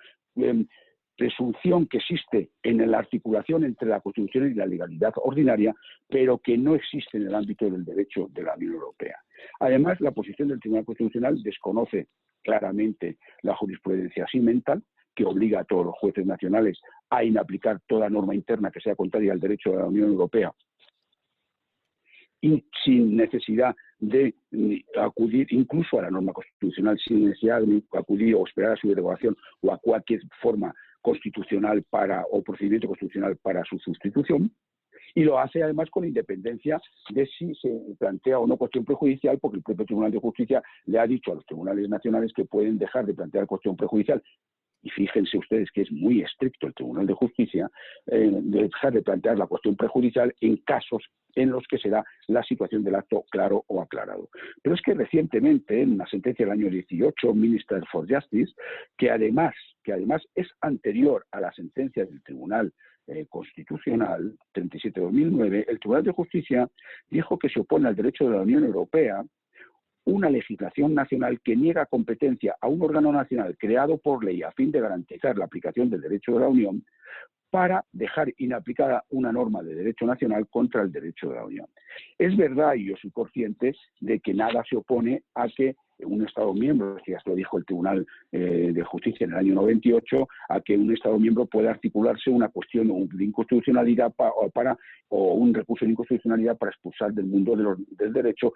Presunción que existe en la articulación entre la Constitución y la legalidad ordinaria, pero que no existe en el ámbito del derecho de la Unión Europea. Además, la posición del Tribunal Constitucional desconoce claramente la jurisprudencia cimental, que obliga a todos los jueces nacionales a inaplicar toda norma interna que sea contraria al derecho de la Unión Europea y sin necesidad de acudir incluso a la norma constitucional, sin necesidad de acudir o esperar a su derogación o a cualquier forma constitucional o procedimiento constitucional para su sustitución. Y lo hace además con independencia de si se plantea o no cuestión prejudicial, porque el propio Tribunal de Justicia le ha dicho a los tribunales nacionales que pueden dejar de plantear cuestión prejudicial. Y fíjense ustedes que es muy estricto el Tribunal de Justicia de dejar de plantear la cuestión prejudicial en casos en los que se da la situación del acto claro o aclarado. Pero es que recientemente, en una sentencia del año 18, Minister for Justice, que además es anterior a la sentencia del Tribunal Constitucional 37-2009, el Tribunal de Justicia dijo que se opone al derecho de la Unión Europea una legislación nacional que niega competencia a un órgano nacional creado por ley a fin de garantizar la aplicación del derecho de la Unión para dejar inaplicada una norma de derecho nacional contra el derecho de la Unión. Es verdad, y yo soy consciente, de que nada se opone a que un Estado miembro, que ya se lo dijo el Tribunal de Justicia en el año 98, a que un Estado miembro pueda articularse una cuestión de inconstitucionalidad o un recurso de inconstitucionalidad para expulsar del mundo del derecho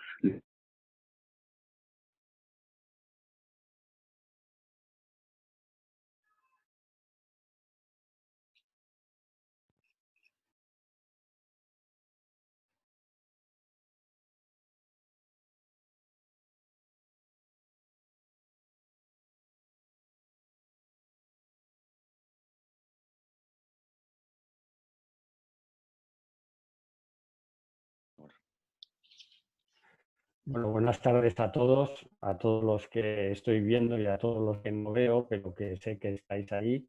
Bueno, buenas tardes a todos los que estoy viendo y a todos los que no veo, pero que sé que estáis ahí.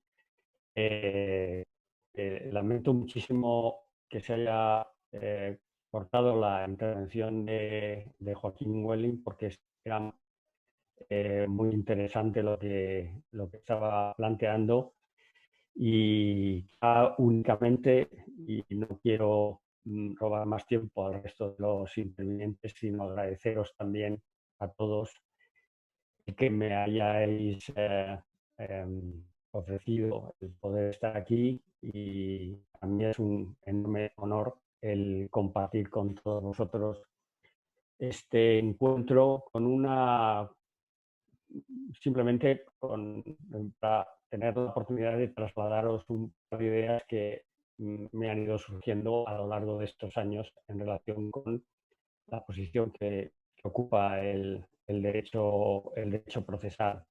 Lamento muchísimo que se haya cortado la intervención de Joaquín Welling, porque era muy interesante lo que estaba planteando, y únicamente, y no quiero robar más tiempo al resto de los intervinientes, sino agradeceros también a todos que me hayáis ofrecido el poder estar aquí, y a mí es un enorme honor el compartir con todos vosotros este encuentro simplemente para tener la oportunidad de trasladaros un par de ideas que me han ido surgiendo a lo largo de estos años en relación con la posición que ocupa el derecho procesal.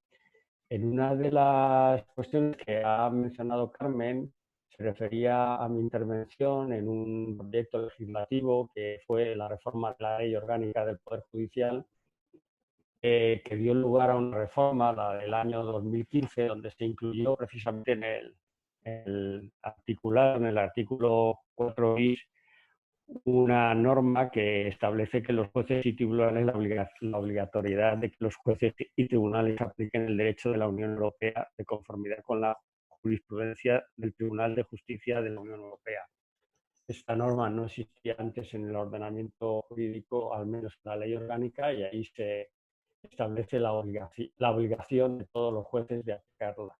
En una de las cuestiones que ha mencionado Carmen, se refería a mi intervención en un proyecto legislativo que fue la reforma de la Ley Orgánica del Poder Judicial, que dio lugar a una reforma, la del año 2015, donde se incluyó precisamente en el artículo 4 bis, una norma que establece que los jueces y tribunales, la obligatoriedad de que los jueces y tribunales apliquen el derecho de la Unión Europea de conformidad con la jurisprudencia del Tribunal de Justicia de la Unión Europea. Esta norma no existía antes en el ordenamiento jurídico, al menos en la ley orgánica, y ahí se establece la obligación de todos los jueces de aplicarla.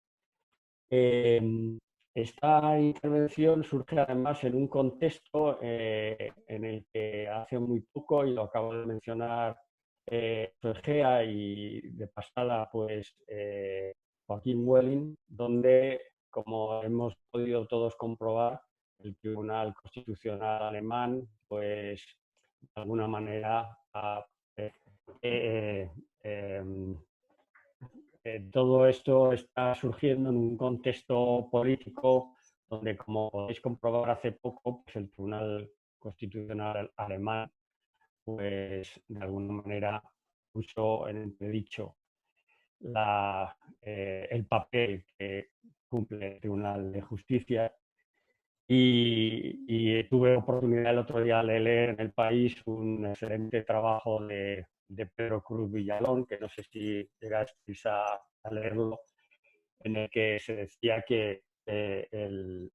Esta intervención surge además en un contexto en el que hace muy poco, y lo acabo de mencionar Egea, y de pasada pues Joaquín Welling, donde, como hemos podido todos comprobar, el Tribunal Constitucional alemán pues de alguna manera ha todo esto está surgiendo en un contexto político donde, como podéis comprobar hace poco, pues el Tribunal Constitucional alemán, pues de alguna manera puso en entredicho el papel que cumple el Tribunal de Justicia. Y tuve oportunidad el otro día de leer en El País un excelente trabajo de Pedro Cruz Villalón, que no sé si llegasteis a leerlo, en el que se decía que el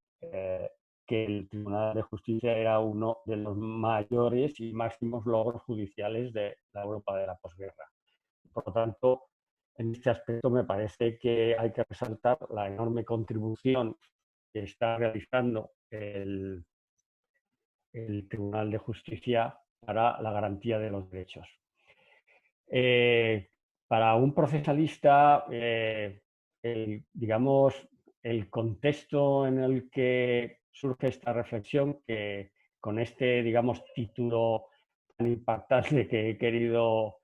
Tribunal de Justicia era uno de los mayores y máximos logros judiciales de la Europa de la posguerra. Por lo tanto, en este aspecto me parece que hay que resaltar la enorme contribución que está realizando el Tribunal de Justicia para la garantía de los derechos. Para un procesalista, digamos, el contexto en el que surge esta reflexión, que con este, digamos, título tan impactante que he querido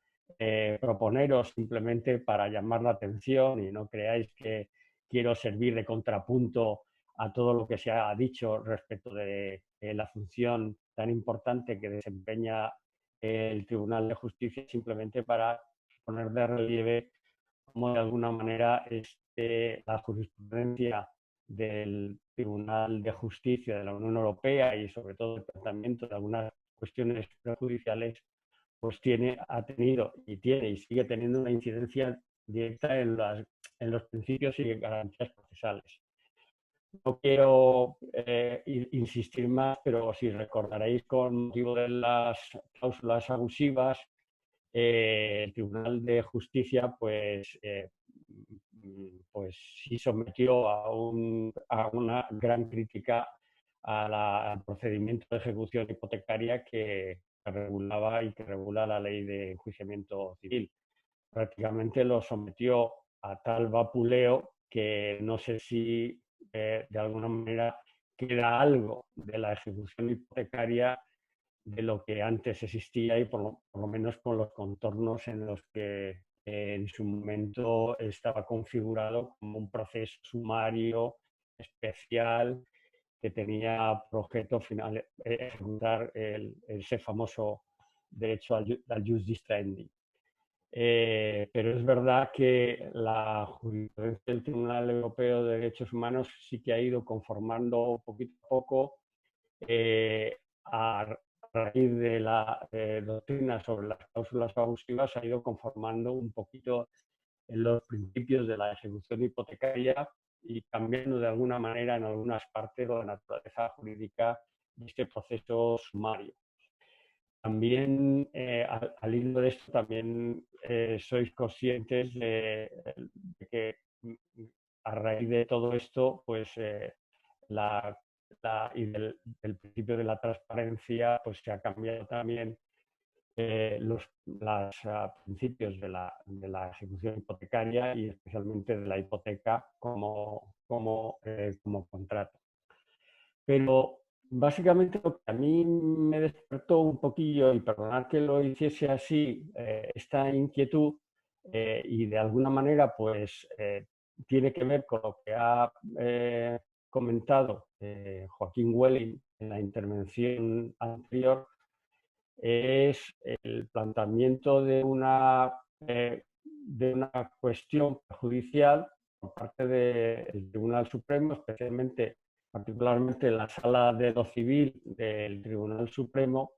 proponeros simplemente para llamar la atención, y no creáis que quiero servir de contrapunto a todo lo que se ha dicho respecto de la función tan importante que desempeña el Tribunal de Justicia, simplemente para poner de relieve cómo de alguna manera la jurisprudencia del Tribunal de Justicia de la Unión Europea, y sobre todo el tratamiento de algunas cuestiones judiciales, pues ha tenido y tiene y sigue teniendo una incidencia directa en los principios y garantías procesales. No quiero insistir más, pero si recordaréis, con motivo de las cláusulas abusivas, el Tribunal de Justicia pues sí sometió a una gran crítica al procedimiento de ejecución hipotecaria que regulaba y que regula la ley de enjuiciamiento civil. Prácticamente lo sometió a tal vapuleo que no sé si de alguna manera queda algo de la ejecución hipotecaria de lo que antes existía, y por lo menos con los contornos en los que en su momento estaba configurado como un proceso sumario especial que tenía por objeto final ejecutar ese famoso derecho al jus standi. Pero es verdad que la jurisprudencia del Tribunal Europeo de Derechos Humanos sí que ha ido conformando poquito a poco, a raíz de la doctrina sobre las cláusulas abusivas, ha ido conformando un poquito en los principios de la ejecución hipotecaria y cambiando de alguna manera en algunas partes la naturaleza jurídica de este proceso sumario. También, al hilo de esto, también sois conscientes de que a raíz de todo esto, pues y del principio de la transparencia, pues se ha cambiado también los principios de la ejecución hipotecaria y especialmente de la hipoteca como contrato. Pero básicamente lo que a mí me despertó un poquillo, y perdonad que lo hiciese así, esta inquietud, y de alguna manera pues tiene que ver con lo que ha comentado Joaquín Welling en la intervención anterior, es el planteamiento de una cuestión judicial por parte del Tribunal Supremo, particularmente en la Sala de lo Civil del Tribunal Supremo,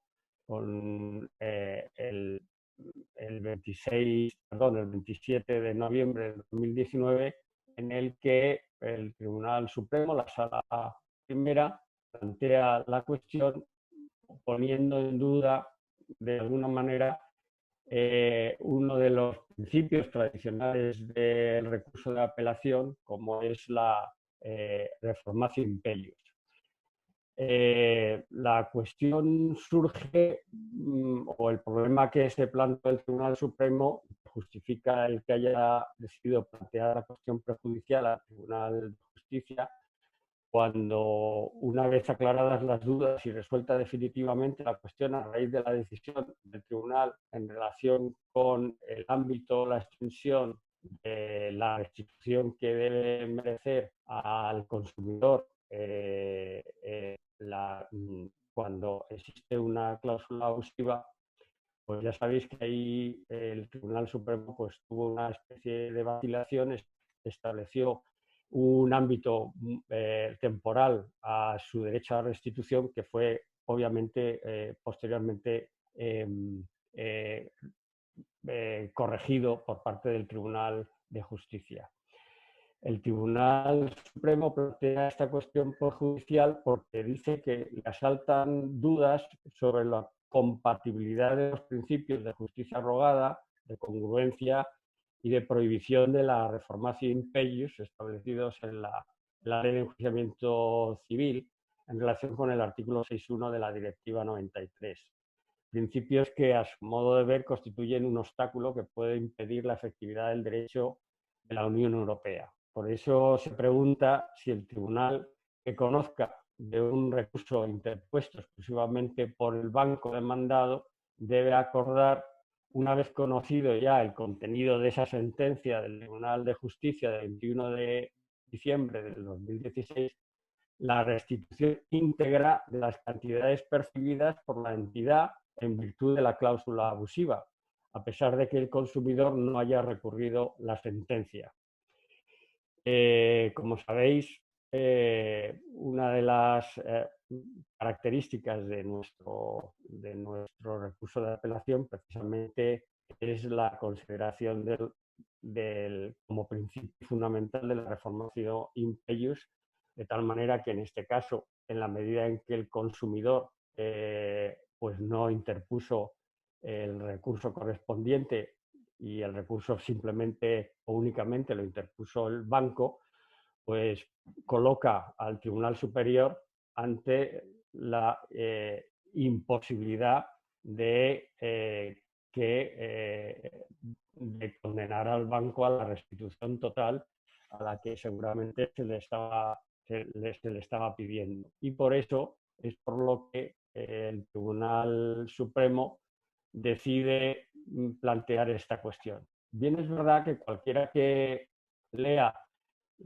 con el 27 de noviembre de 2019, en el que el Tribunal Supremo, la Sala Primera, plantea la cuestión poniendo en duda, de alguna manera, uno de los principios tradicionales del recurso de apelación, como es la reformatio impellius. La cuestión surge, o el problema que se plantea el Tribunal Supremo justifica el que haya decidido plantear la cuestión prejudicial al Tribunal de Justicia, cuando, una vez aclaradas las dudas y resuelta definitivamente la cuestión a raíz de la decisión del tribunal en relación con el ámbito, la extensión de la restitución que debe merecer al consumidor cuando existe una cláusula abusiva, pues ya sabéis que ahí el Tribunal Supremo pues tuvo una especie de vacilaciones, estableció un ámbito temporal a su derecho a restitución que fue obviamente posteriormente corregido por parte del Tribunal de Justicia. El Tribunal Supremo plantea esta cuestión judicial porque dice que le asaltan dudas sobre la compatibilidad de los principios de justicia rogada, de congruencia y de prohibición de la reformatio impellius establecidos en la Ley de Enjuiciamiento Civil en relación con el artículo 6.1 de la Directiva 93. Principios que, a su modo de ver, constituyen un obstáculo que puede impedir la efectividad del derecho de la Unión Europea. Por eso se pregunta si el tribunal que conozca de un recurso interpuesto exclusivamente por el banco demandado debe acordar, una vez conocido ya el contenido de esa sentencia del Tribunal de Justicia del 21 de diciembre del 2016, la restitución íntegra de las cantidades percibidas por la entidad en virtud de la cláusula abusiva, a pesar de que el consumidor no haya recurrido la sentencia. Como sabéis, una de las características de nuestro recurso de apelación precisamente es la consideración como principio fundamental de la reformatio impellius, de tal manera que en este caso, en la medida en que el consumidor pues no interpuso el recurso correspondiente y el recurso simplemente o únicamente lo interpuso el banco, pues coloca al Tribunal Superior ante la imposibilidad de condenar al banco a la restitución total a la que seguramente se le estaba pidiendo. Y por eso es por lo que el Tribunal Supremo decide plantear esta cuestión. Bien, es verdad que cualquiera que lea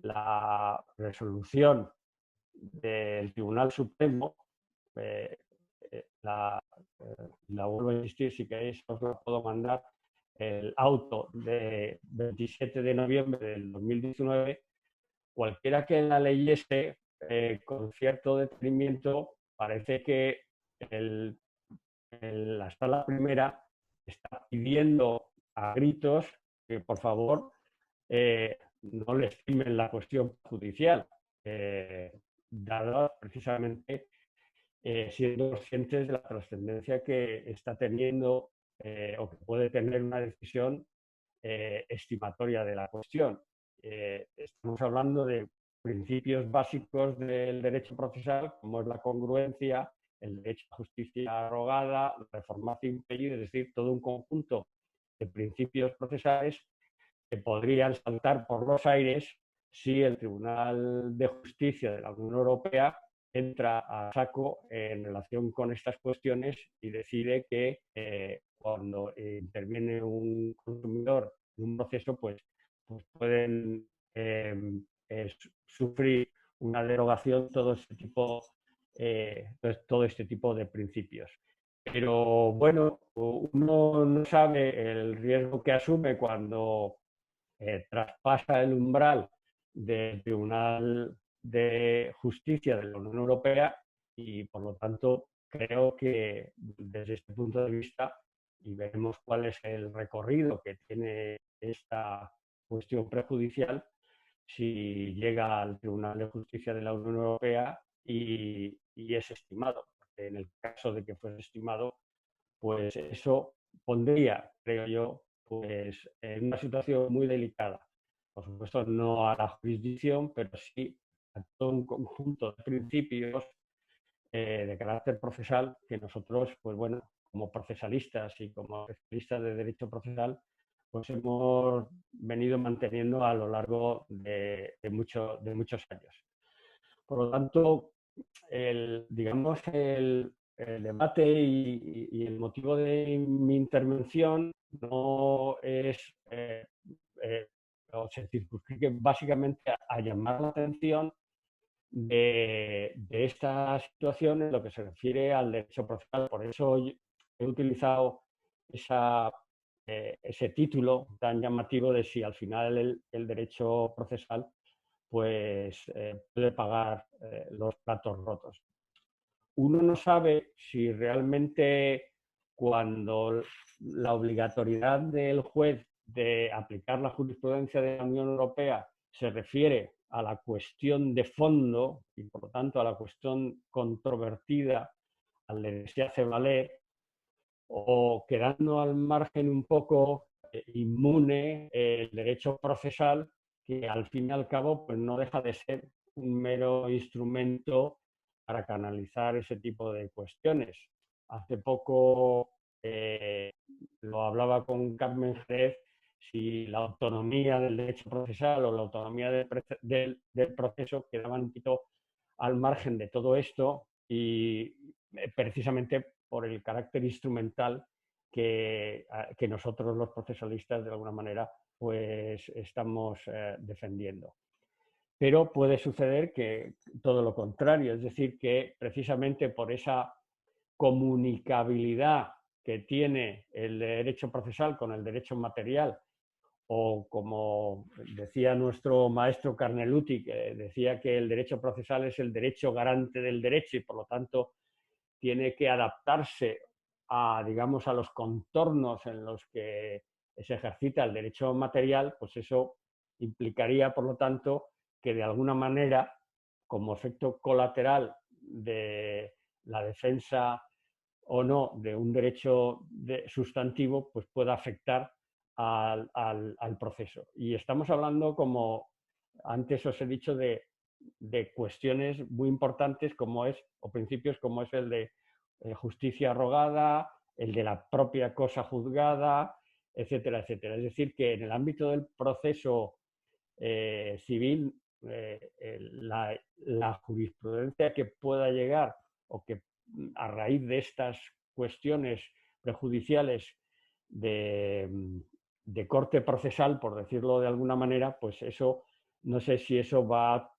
la resolución del Tribunal Supremo la vuelvo a insistir, si queréis os lo puedo mandar, el auto de 27 de noviembre del 2019, cualquiera que la leyese con cierto detenimiento, parece que la sala primera está pidiendo a gritos que por favor no les firmen la cuestión judicial, dada precisamente siendo conscientes de la trascendencia que está teniendo o que puede tener una decisión estimatoria de la cuestión. Estamos hablando de principios básicos del derecho procesal, como es la congruencia, el derecho a justicia arrogada, la reformatio impellido, es decir, todo un conjunto de principios procesales que podrían saltar por los aires si el Tribunal de Justicia de la Unión Europea entra a saco en relación con estas cuestiones y decide que cuando interviene un consumidor en un proceso, pues pueden sufrir una derogación todo este tipo de principios. Pero bueno, uno no sabe el riesgo que asume cuando traspasa el umbral del Tribunal de Justicia de la Unión Europea y, por lo tanto, creo que desde este punto de vista, y veremos cuál es el recorrido que tiene esta cuestión prejudicial, si llega al Tribunal de Justicia de la Unión Europea y es estimado. Porque en el caso de que fuese estimado, pues eso pondría, creo yo, pues en una situación muy delicada. Por supuesto, no a la jurisdicción, pero sí a todo un conjunto de principios de carácter procesal que nosotros, pues bueno, como procesalistas y como especialistas de derecho procesal, pues hemos venido manteniendo a lo largo de muchos años. Por lo tanto, digamos, el debate y el motivo de mi intervención no es, o se circunscribe básicamente a llamar la atención de esta situación en lo que se refiere al derecho procesal. Por eso he utilizado ese título tan llamativo de si al final el derecho procesal pues puede pagar los platos rotos. Uno no sabe si realmente cuando la obligatoriedad del juez de aplicar la jurisprudencia de la Unión Europea se refiere a la cuestión de fondo y por lo tanto a la cuestión controvertida al que se hace valer, o quedando al margen un poco inmune el derecho procesal, que al fin y al cabo pues no deja de ser un mero instrumento para canalizar ese tipo de cuestiones. Hace poco lo hablaba con Carmen Jerez, si la autonomía del derecho procesal o la autonomía del proceso quedaban un poquito al margen de todo esto y precisamente por el carácter instrumental que nosotros los procesalistas de alguna manera pues estamos defendiendo. Pero puede suceder que todo lo contrario, es decir, que precisamente por esa comunicabilidad que tiene el derecho procesal con el derecho material, o como decía nuestro maestro Carneluti, que decía que el derecho procesal es el derecho garante del derecho y por lo tanto tiene que adaptarse a, digamos, a los contornos en los que se ejercita el derecho material, pues eso implicaría, por lo tanto, que de alguna manera, como efecto colateral de la defensa o no de un derecho sustantivo, pues pueda afectar al proceso. Y estamos hablando, como antes os he dicho, de cuestiones muy importantes como es, o principios como es el de justicia arrogada, el de la propia cosa juzgada, etcétera, etcétera. Es decir, que en el ámbito del proceso civil, la jurisprudencia que pueda llegar o que a raíz de estas cuestiones prejudiciales de corte procesal, por decirlo de alguna manera, pues eso, no sé si eso va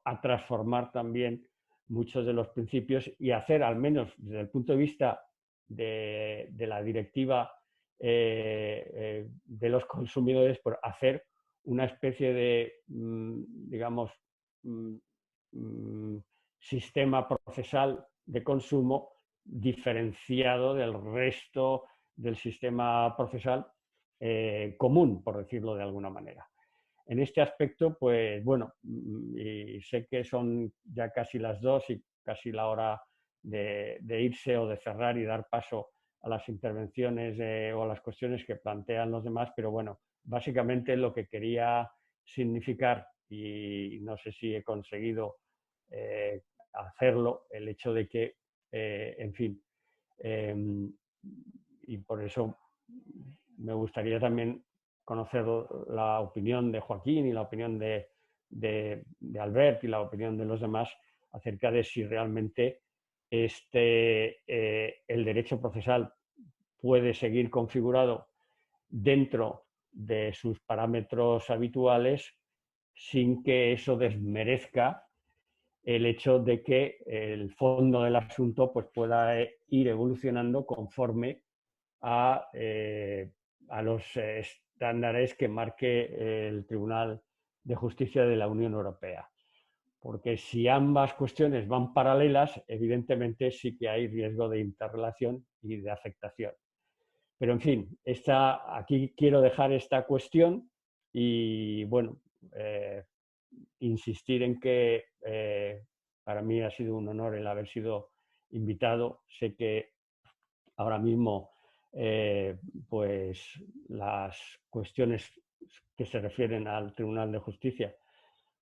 a transformar también muchos de los principios y hacer, al menos desde el punto de vista de la directiva de los consumidores, por hacer una especie de, digamos, sistema procesal de consumo diferenciado del resto del sistema procesal común, por decirlo de alguna manera. En este aspecto, pues bueno, y sé que son ya casi las 2 y casi la hora de irse o de cerrar y dar paso a las intervenciones o a las cuestiones que plantean los demás, pero bueno, básicamente lo que quería significar, y no sé si he conseguido hacerlo, el hecho de que, en fin, y por eso me gustaría también conocer la opinión de Joaquín y la opinión de Albert y la opinión de los demás acerca de si realmente el derecho procesal puede seguir configurado dentro de sus parámetros habituales sin que eso desmerezca el hecho de que el fondo del asunto pues, pueda ir evolucionando conforme a los estándares que marque el Tribunal de Justicia de la Unión Europea. Porque si ambas cuestiones van paralelas, evidentemente sí que hay riesgo de interrelación y de afectación. Pero en fin, aquí quiero dejar esta cuestión y bueno, insistir en que para mí ha sido un honor el haber sido invitado. Sé que ahora mismo pues las cuestiones que se refieren al Tribunal de Justicia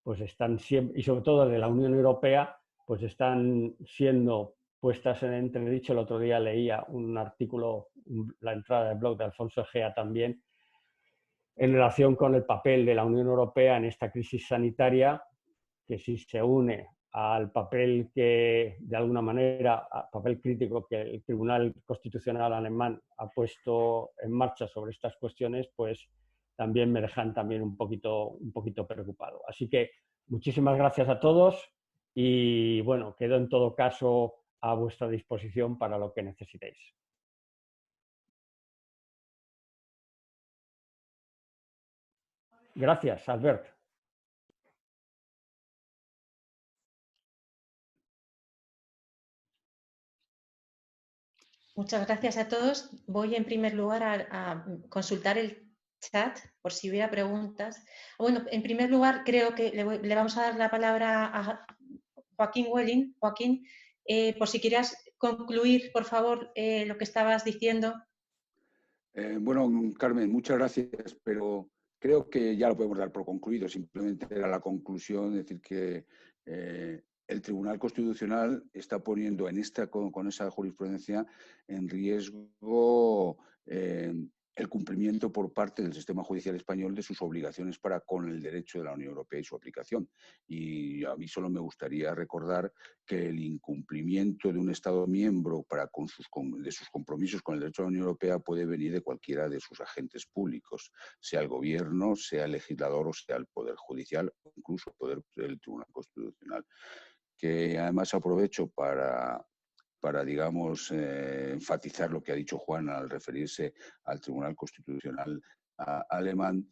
pues están siempre, y sobre todo de la Unión Europea, pues están siendo puestas en entredicho. El otro día leía un artículo, la entrada del blog de Alfonso Egea también, en relación con el papel de la Unión Europea en esta crisis sanitaria, que si se une al papel que, de alguna manera, papel crítico que el Tribunal Constitucional alemán ha puesto en marcha sobre estas cuestiones, pues también me dejan también un poquito preocupado. Así que muchísimas gracias a todos y bueno, quedo en todo caso a vuestra disposición para lo que necesitéis. Gracias, Albert. Muchas gracias a todos. Voy en primer lugar a consultar el chat por si hubiera preguntas. Bueno, en primer lugar creo que le vamos a dar la palabra a Joaquín Welling. Joaquín, por si quieras concluir, por favor, lo que estabas diciendo. Bueno, Carmen, muchas gracias, pero creo que ya lo podemos dar por concluido. Simplemente era la conclusión, es decir, que el Tribunal Constitucional está poniendo con esa jurisprudencia en riesgo el cumplimiento por parte del sistema judicial español de sus obligaciones para con el derecho de la Unión Europea y su aplicación. Y a mí solo me gustaría recordar que el incumplimiento de un Estado miembro de sus compromisos con el derecho de la Unión Europea puede venir de cualquiera de sus agentes públicos, sea el gobierno, sea el legislador o sea el Poder Judicial o incluso el Tribunal Constitucional. Que además aprovecho para digamos, enfatizar lo que ha dicho Juan al referirse al Tribunal Constitucional alemán.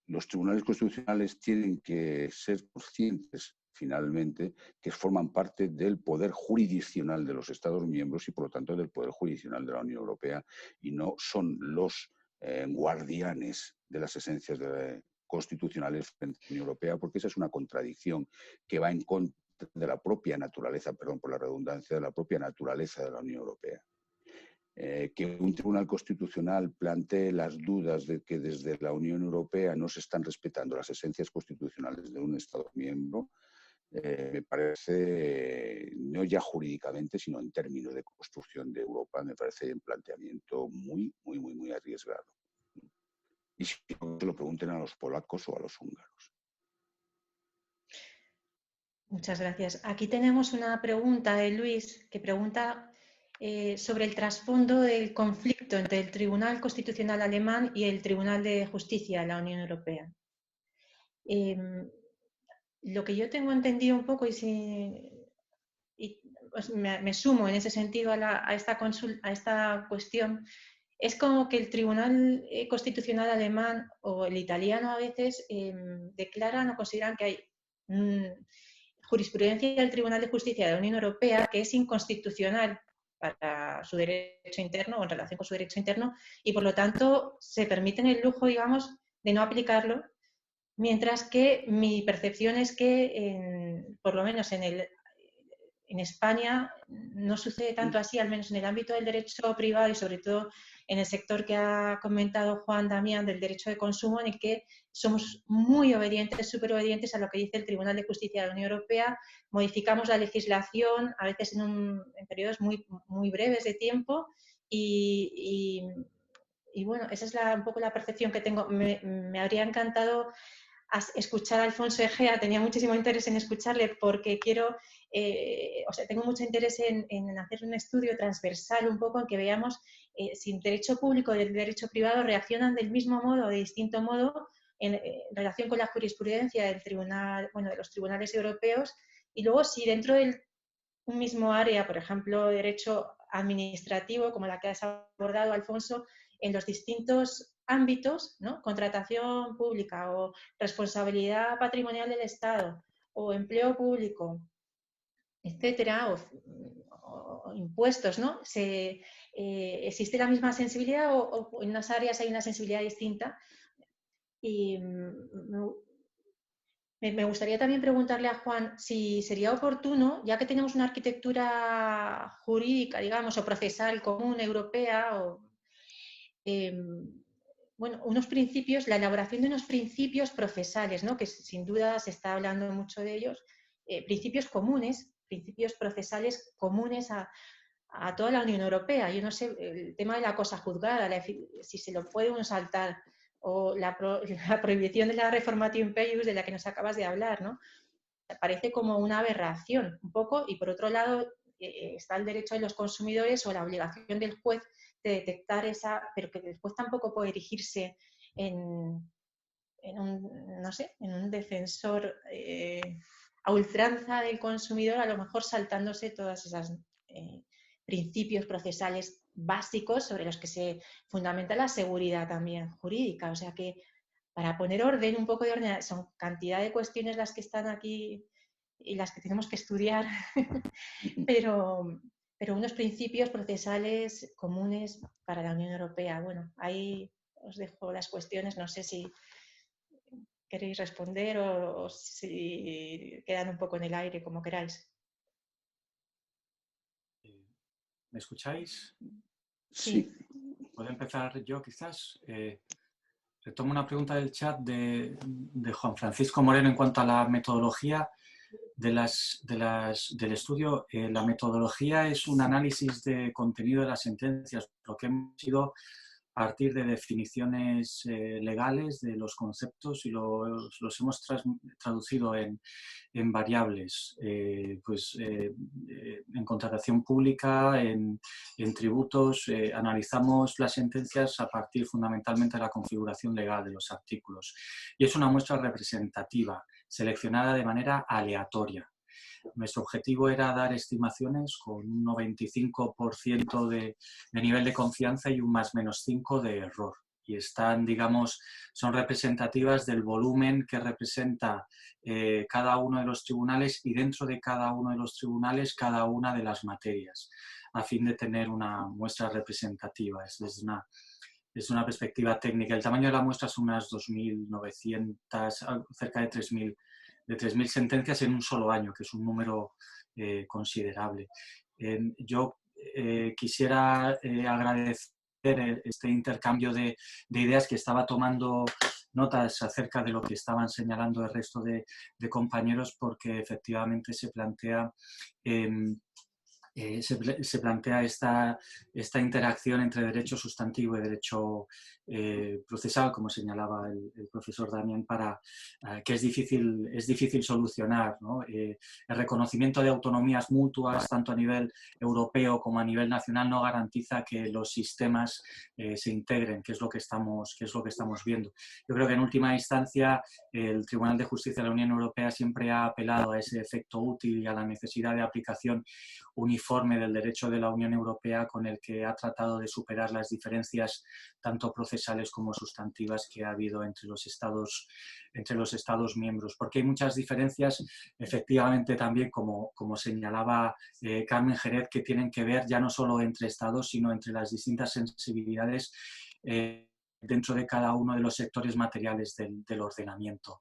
Los tribunales constitucionales tienen que ser conscientes, finalmente, que forman parte del poder jurisdiccional de los Estados miembros y, por lo tanto, del poder jurisdiccional de la Unión Europea, y no son los guardianes de las esencias constitucionales frente a la Unión Europea, porque esa es una contradicción que va en contra de la propia naturaleza, perdón por la redundancia, de la propia naturaleza de la Unión Europea. Que un tribunal constitucional plantee las dudas de que desde la Unión Europea no se están respetando las esencias constitucionales de un Estado miembro, me parece, no ya jurídicamente, sino en términos de construcción de Europa, me parece un planteamiento muy arriesgado. Y si no, se lo pregunten a los polacos o a los húngaros. Muchas gracias. Aquí tenemos una pregunta de Luis, que pregunta sobre el trasfondo del conflicto entre el Tribunal Constitucional alemán y el Tribunal de Justicia de la Unión Europea. Lo que yo tengo entendido un poco, y si y pues, me sumo en ese sentido a esta cuestión, es como que el Tribunal Constitucional alemán o el italiano a veces declaran o consideran que hay jurisprudencia del Tribunal de Justicia de la Unión Europea que es inconstitucional para su derecho interno o en relación con su derecho interno y por lo tanto se permiten el lujo, digamos, de no aplicarlo, mientras que mi percepción es que por lo menos en España no sucede tanto así, al menos en el ámbito del derecho privado y sobre todo en el sector que ha comentado Juan Damián del derecho de consumo, en el que somos muy obedientes, súper obedientes a lo que dice el Tribunal de Justicia de la Unión Europea, modificamos la legislación a veces en periodos muy, muy breves de tiempo y bueno, esa es un poco la percepción que tengo. Me habría encantado escuchar a Alfonso Egea, tenía muchísimo interés en escucharle porque tengo mucho interés en hacer un estudio transversal un poco en que veamos si el derecho público y el derecho privado reaccionan del mismo modo o de distinto modo en relación con la jurisprudencia del tribunal, bueno, de los tribunales europeos y luego si dentro de un mismo área, por ejemplo, derecho administrativo, como la que has abordado, Alfonso, en los distintos ámbitos, ¿no? Contratación pública o responsabilidad patrimonial del Estado o empleo público, etcétera, o impuestos, ¿no? ¿Existe la misma sensibilidad o en unas áreas hay una sensibilidad distinta? Y me gustaría también preguntarle a Juan si sería oportuno, ya que tenemos una arquitectura jurídica, digamos, o procesal común europea, bueno, unos principios, la elaboración de unos principios procesales, ¿no? Que sin duda se está hablando mucho de ellos, principios comunes, principios procesales comunes a toda la Unión Europea. Yo no sé, el tema de la cosa juzgada, si se lo puede uno saltar, o la prohibición de la reformatio imperius de la que nos acabas de hablar, ¿no? Parece como una aberración, un poco, y por otro lado está el derecho de los consumidores o la obligación del juez de detectar pero que el juez tampoco puede erigirse en un defensor a ultranza del consumidor, a lo mejor saltándose todas esas principios procesales básicos sobre los que se fundamenta la seguridad también jurídica. O sea que para poner orden, un poco de orden, son cantidad de cuestiones las que están aquí y las que tenemos que estudiar, pero unos principios procesales comunes para la Unión Europea. Bueno, ahí os dejo las cuestiones, no sé si queréis responder o si quedan un poco en el aire, como queráis. ¿Me escucháis? Sí. ¿Puedo empezar yo quizás? Retomo una pregunta del chat de Juan Francisco Moreno en cuanto a la metodología del estudio. La metodología es un análisis de contenido de las sentencias, lo que hemos sido a partir de definiciones legales de los conceptos y los hemos traducido en variables, en contratación pública, en tributos, analizamos las sentencias a partir fundamentalmente de la configuración legal de los artículos y es una muestra representativa, seleccionada de manera aleatoria. Nuestro objetivo era dar estimaciones con un 95% de nivel de confianza y un +/-5 de error. Y están, digamos, son representativas del volumen que representa cada uno de los tribunales y dentro de cada uno de los tribunales cada una de las materias, a fin de tener una muestra representativa. Es una perspectiva técnica. El tamaño de la muestra son unas 2.900, cerca de 3.000 sentencias en un solo año, que es un número considerable. Yo quisiera agradecer este intercambio de ideas, que estaba tomando notas acerca de lo que estaban señalando el resto de compañeros, porque efectivamente se plantea se plantea esta interacción entre derecho sustantivo y derecho procesal, como señalaba el profesor Damián, que es difícil solucionar, ¿no? El reconocimiento de autonomías mutuas, tanto a nivel europeo como a nivel nacional, no garantiza que los sistemas se integren, que es lo que estamos viendo. Yo creo que en última instancia el Tribunal de Justicia de la Unión Europea siempre ha apelado a ese efecto útil y a la necesidad de aplicación uniforme del derecho de la Unión Europea, con el que ha tratado de superar las diferencias tanto procesales como sustantivas que ha habido entre los Estados miembros. Porque hay muchas diferencias, efectivamente, también, como señalaba Carmen Jerez, que tienen que ver ya no solo entre Estados, sino entre las distintas sensibilidades dentro de cada uno de los sectores materiales del ordenamiento.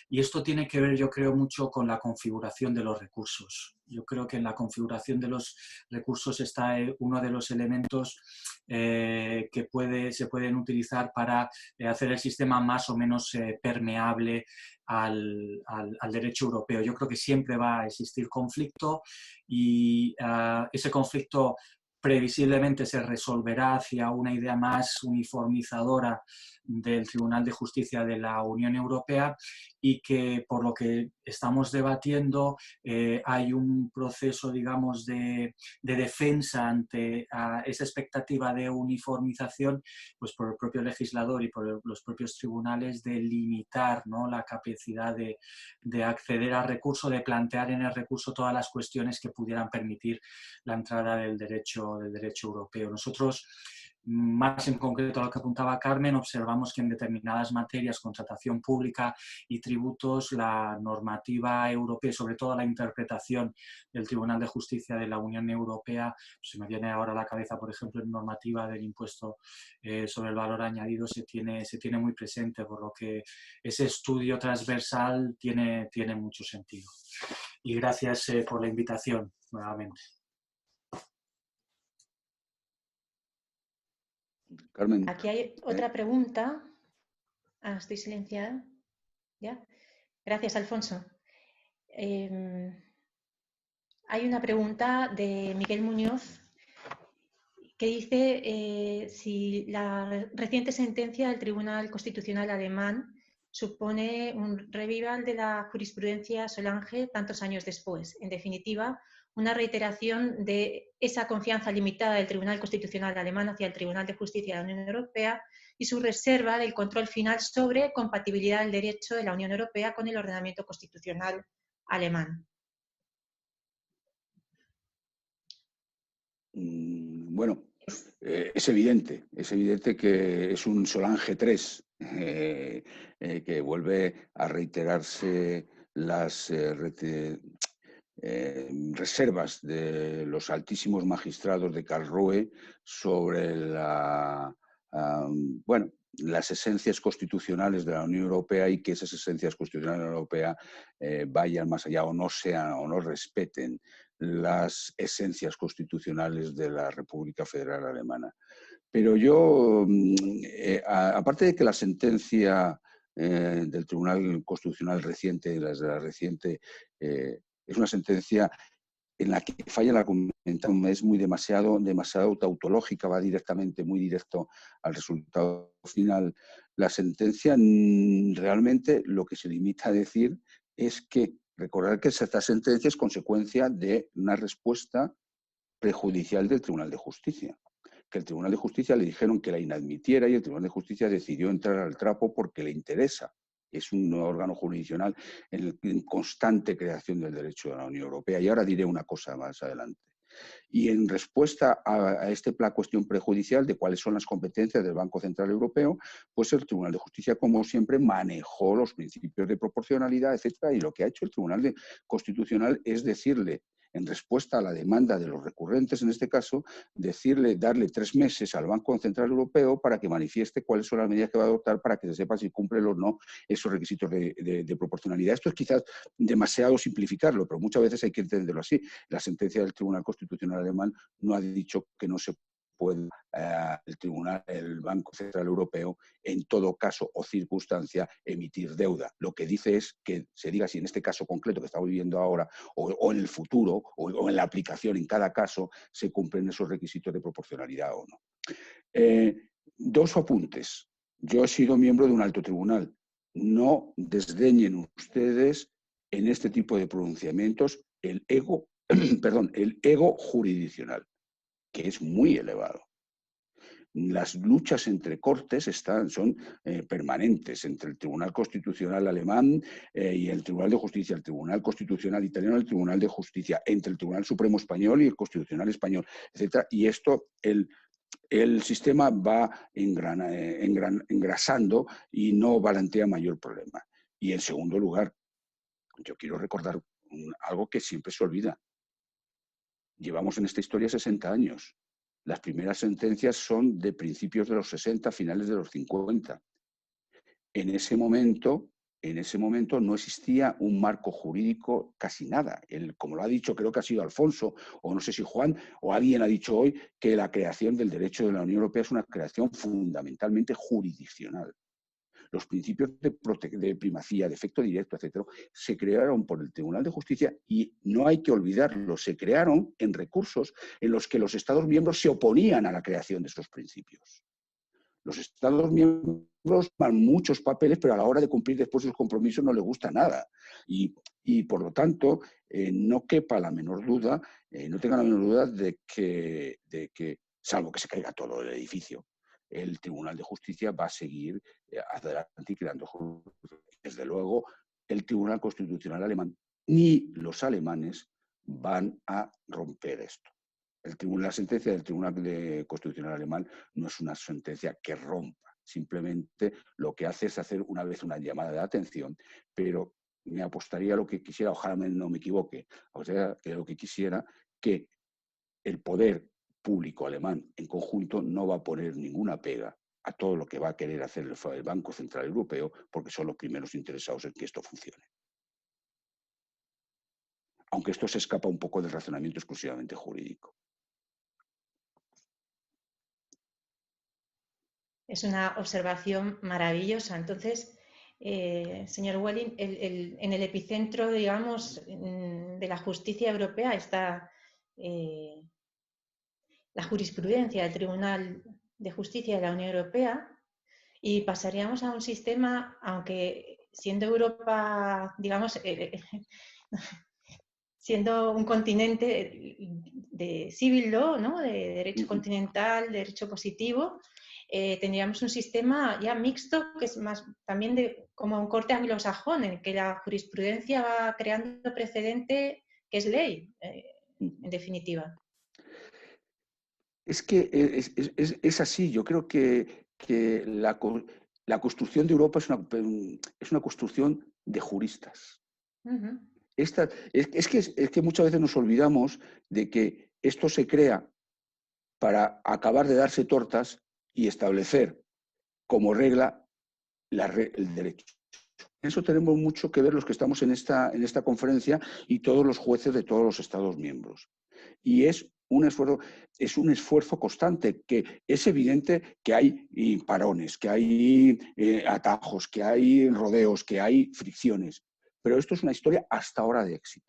Y esto tiene que ver, yo creo, mucho con la configuración de los recursos. Yo creo que en la configuración de los recursos está uno de los elementos que se pueden utilizar para hacer el sistema más o menos permeable al derecho europeo. Yo creo que siempre va a existir conflicto y ese conflicto previsiblemente se resolverá hacia una idea más uniformizadora del Tribunal de Justicia de la Unión Europea, y que, por lo que estamos debatiendo, hay un proceso, digamos, de defensa ante esa expectativa de uniformización, pues por el propio legislador y por los propios tribunales, de limitar, ¿no?, la capacidad de acceder al recurso, de plantear en el recurso todas las cuestiones que pudieran permitir la entrada del derecho europeo. Nosotros, más en concreto a lo que apuntaba Carmen, observamos que en determinadas materias, contratación pública y tributos, la normativa europea, sobre todo la interpretación del Tribunal de Justicia de la Unión Europea, se me viene ahora a la cabeza, por ejemplo, en normativa del impuesto sobre el valor añadido, se tiene muy presente, por lo que ese estudio transversal tiene mucho sentido. Y gracias por la invitación nuevamente. Carmen. Aquí hay otra pregunta. Estoy silenciada. ¿Ya? Gracias, Alfonso. Hay una pregunta de Miguel Muñoz que dice si la reciente sentencia del Tribunal Constitucional alemán supone un revival de la jurisprudencia Solange tantos años después. En definitiva, una reiteración de esa confianza limitada del Tribunal Constitucional alemán hacia el Tribunal de Justicia de la Unión Europea y su reserva del control final sobre compatibilidad del derecho de la Unión Europea con el ordenamiento constitucional alemán. Bueno, es evidente que es un Solange 3 que vuelve a reiterarse las reservas de los altísimos magistrados de Karlsruhe sobre las esencias constitucionales de la Unión Europea, y que esas esencias constitucionales de la Unión Europea vayan más allá o no respeten las esencias constitucionales de la República Federal Alemana. Pero yo, aparte de que la sentencia del Tribunal Constitucional reciente, la reciente, es una sentencia en la que falla la argumentación, es demasiado tautológica, va muy directo al resultado final. La sentencia realmente lo que se limita a decir es que recordar que esta sentencia es consecuencia de una respuesta prejudicial del Tribunal de Justicia. Que el Tribunal de Justicia le dijeron que la inadmitiera y el Tribunal de Justicia decidió entrar al trapo porque le interesa. Es un órgano jurisdiccional en constante creación del derecho de la Unión Europea. Y ahora diré una cosa más adelante. Y en respuesta a esta cuestión prejudicial de cuáles son las competencias del Banco Central Europeo, pues el Tribunal de Justicia, como siempre, manejó los principios de proporcionalidad, etcétera, y lo que ha hecho el Tribunal Constitucional es decirle, en respuesta a la demanda de los recurrentes, en este caso, darle 3 meses al Banco Central Europeo para que manifieste cuáles son las medidas que va a adoptar para que se sepa si cumple o no esos requisitos de proporcionalidad. Esto es quizás demasiado simplificarlo, pero muchas veces hay que entenderlo así. La sentencia del Tribunal Constitucional alemán no ha dicho que no se pueda el Banco Central Europeo, en todo caso o circunstancia, emitir deuda. Lo que dice es que se diga si en este caso concreto que estamos viviendo ahora o en el futuro o en la aplicación en cada caso se cumplen esos requisitos de proporcionalidad o no. Dos apuntes. Yo he sido miembro de un alto tribunal. No desdeñen ustedes en este tipo de pronunciamientos el ego jurisdiccional, que es muy elevado. Las luchas entre cortes son permanentes entre el Tribunal Constitucional alemán y el Tribunal de Justicia, el Tribunal Constitucional italiano y el Tribunal de Justicia, entre el Tribunal Supremo español y el Constitucional español, etc. Y esto, el sistema va engrasando y no plantea mayor problema. Y en segundo lugar, yo quiero recordar algo que siempre se olvida. Llevamos en esta historia 60 años. Las primeras sentencias son de principios de los 60, finales de los 50. En ese momento no existía un marco jurídico, casi nada. Como lo ha dicho, creo que ha sido Alfonso, o no sé si Juan, o alguien ha dicho hoy que la creación del derecho de la Unión Europea es una creación fundamentalmente jurisdiccional. Los principios de primacía, de efecto directo, etc., se crearon por el Tribunal de Justicia y no hay que olvidarlo, se crearon en recursos en los que los Estados miembros se oponían a la creación de esos principios. Los Estados miembros dan muchos papeles, pero a la hora de cumplir después sus compromisos no les gusta nada. Y por lo tanto, no quepa la menor duda, no tenga la menor duda de que, salvo que se caiga todo el edificio, el Tribunal de Justicia va a seguir adelante y creando justicia. Desde luego, el Tribunal Constitucional alemán ni los alemanes van a romper esto. La sentencia del Tribunal Constitucional alemán no es una sentencia que rompa, simplemente lo que hace es hacer una vez una llamada de atención, pero me apostaría a lo que quisiera, ojalá no me equivoque, o sea, que lo que quisiera que el poder público alemán en conjunto no va a poner ninguna pega a todo lo que va a querer hacer el Banco Central Europeo, porque son los primeros interesados en que esto funcione. Aunque esto se escapa un poco del razonamiento exclusivamente jurídico. Es una observación maravillosa. Entonces, señor Welling, en el epicentro, digamos, de la justicia europea está la jurisprudencia del Tribunal de Justicia de la Unión Europea y pasaríamos a un sistema, aunque siendo Europa, digamos, siendo un continente de civil law, ¿no? De derecho continental, derecho positivo, tendríamos un sistema ya mixto que es más también como un corte anglosajón, en que la jurisprudencia va creando precedente que es ley, en definitiva. Es que es así. Yo creo que la construcción de Europa es una construcción de juristas. Uh-huh. Es que muchas veces nos olvidamos de que esto se crea para acabar de darse tortas y establecer como regla el derecho. En eso tenemos mucho que ver los que estamos en esta conferencia y todos los jueces de todos los Estados miembros. Y es un esfuerzo constante, que es evidente que hay parones, que hay atajos, que hay rodeos, que hay fricciones. Pero esto es una historia hasta ahora de éxito.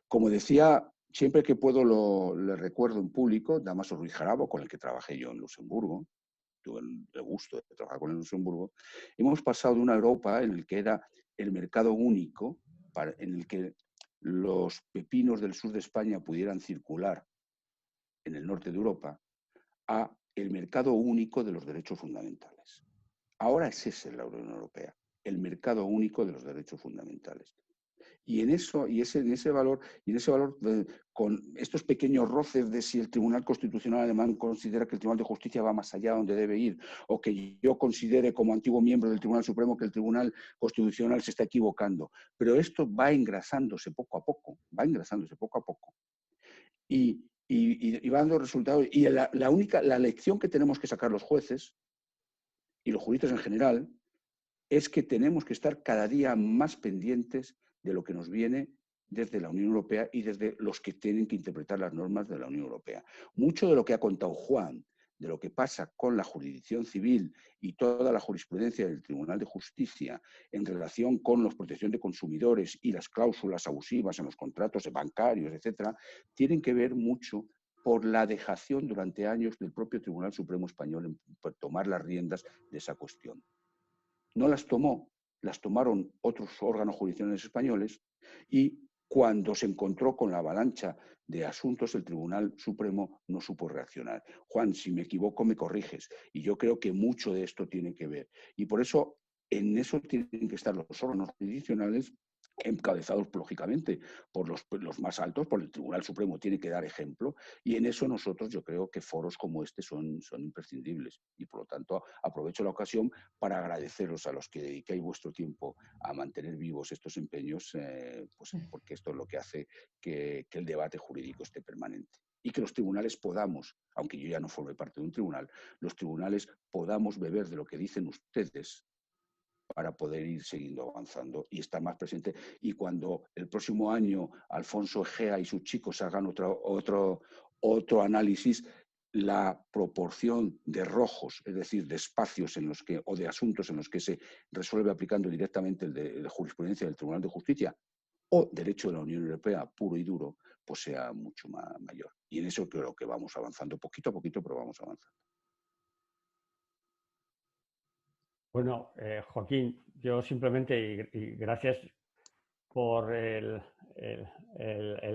Como decía, siempre que puedo le recuerdo en público, Dámaso Ruiz Jarabo, con el que trabajé yo en Luxemburgo, tuve el gusto de trabajar con el Luxemburgo, hemos pasado de una Europa en la que era el mercado único, en el que los pepinos del sur de España pudieran circular en el norte de Europa, a el mercado único de los derechos fundamentales. Ahora es ese la Unión Europea, el mercado único de los derechos fundamentales. Y en ese valor, con estos pequeños roces de si el Tribunal Constitucional alemán considera que el Tribunal de Justicia va más allá donde debe ir, o que yo considere como antiguo miembro del Tribunal Supremo que el Tribunal Constitucional se está equivocando. Pero esto va engrasándose poco a poco, y va dando resultados. Y la lección que tenemos que sacar los jueces y los juristas en general es que tenemos que estar cada día más pendientes de lo que nos viene desde la Unión Europea y desde los que tienen que interpretar las normas de la Unión Europea. Mucho de lo que ha contado Juan, de lo que pasa con la jurisdicción civil y toda la jurisprudencia del Tribunal de Justicia en relación con la protección de consumidores y las cláusulas abusivas en los contratos bancarios, etcétera, tienen que ver mucho por la dejación durante años del propio Tribunal Supremo Español en tomar las riendas de esa cuestión. No las tomó, las tomaron otros órganos jurisdiccionales españoles y cuando se encontró con la avalancha de asuntos, el Tribunal Supremo no supo reaccionar. Juan, si me equivoco, me corriges. Y yo creo que mucho de esto tiene que ver. Y por eso, en eso tienen que estar los órganos jurisdiccionales encabezados, lógicamente, por los más altos, por el Tribunal Supremo tiene que dar ejemplo, y en eso nosotros yo creo que foros como este son imprescindibles. Y por lo tanto, aprovecho la ocasión para agradeceros a los que dedicáis vuestro tiempo a mantener vivos estos empeños, pues porque esto es lo que hace que el debate jurídico esté permanente. Y que los tribunales podamos, aunque yo ya no forme parte de un tribunal, los tribunales podamos beber de lo que dicen ustedes para poder ir siguiendo avanzando y estar más presente. Y cuando el próximo año Alfonso Egea y sus chicos hagan otro análisis, la proporción de rojos, es decir, de espacios en los que, o de asuntos en los que se resuelve aplicando directamente el de jurisprudencia del Tribunal de Justicia o derecho de la Unión Europea puro y duro, pues sea mucho mayor. Y en eso creo que vamos avanzando poquito a poquito, pero vamos avanzando. Bueno, Joaquín, yo simplemente, y gracias por el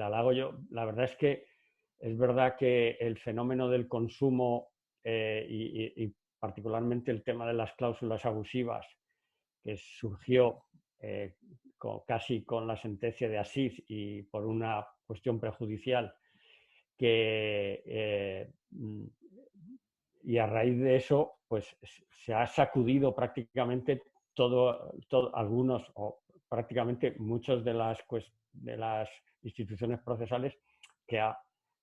halago. La verdad es que es verdad que el fenómeno del consumo y particularmente el tema de las cláusulas abusivas, que surgió casi con la sentencia de Asís y por una cuestión prejudicial, y a raíz de eso pues se ha sacudido prácticamente algunos o prácticamente muchos de las instituciones procesales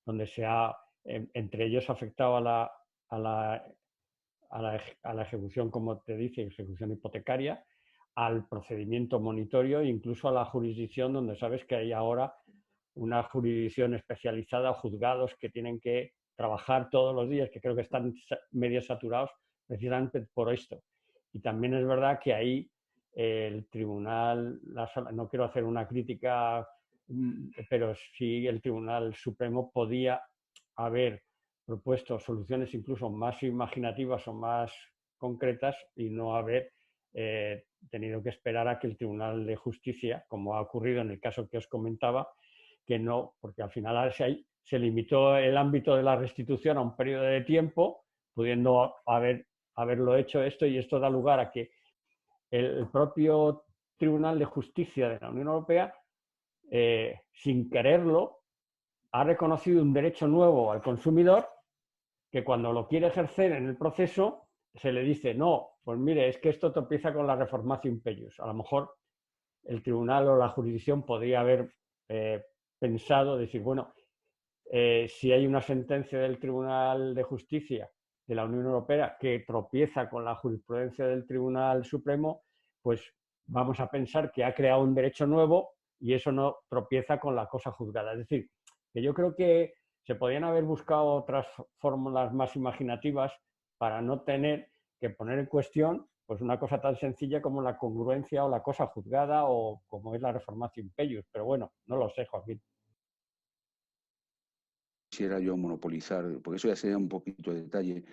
donde se ha entre ellos afectado a la ejecución, como te dice, ejecución hipotecaria, al procedimiento monitorio e incluso a la jurisdicción, donde sabes que hay ahora una jurisdicción especializada, juzgados que tienen que trabajar todos los días, que creo que están medio saturados precisamente por esto. Y también es verdad que ahí el tribunal, no quiero hacer una crítica, pero sí el Tribunal Supremo podía haber propuesto soluciones incluso más imaginativas o más concretas y no haber tenido que esperar a que el Tribunal de Justicia, como ha ocurrido en el caso que os comentaba, que no, porque al final se limitó el ámbito de la restitución a un periodo de tiempo, pudiendo haberlo hecho esto, y esto da lugar a que el propio Tribunal de Justicia de la Unión Europea, sin quererlo, ha reconocido un derecho nuevo al consumidor que cuando lo quiere ejercer en el proceso se le dice, no, pues mire, es que esto tropieza con la reformatio imperius. A lo mejor el tribunal o la jurisdicción podría haber pensado, decir, bueno, si hay una sentencia del Tribunal de Justicia de la Unión Europea que tropieza con la jurisprudencia del Tribunal Supremo, pues vamos a pensar que ha creado un derecho nuevo y eso no tropieza con la cosa juzgada. Es decir, que yo creo que se podían haber buscado otras fórmulas más imaginativas para no tener que poner en cuestión pues una cosa tan sencilla como la congruencia o la cosa juzgada o como es la reformatio imperius. Pero bueno, no lo sé, Joaquín. Quisiera yo monopolizar, porque eso ya sería un poquito de detalle.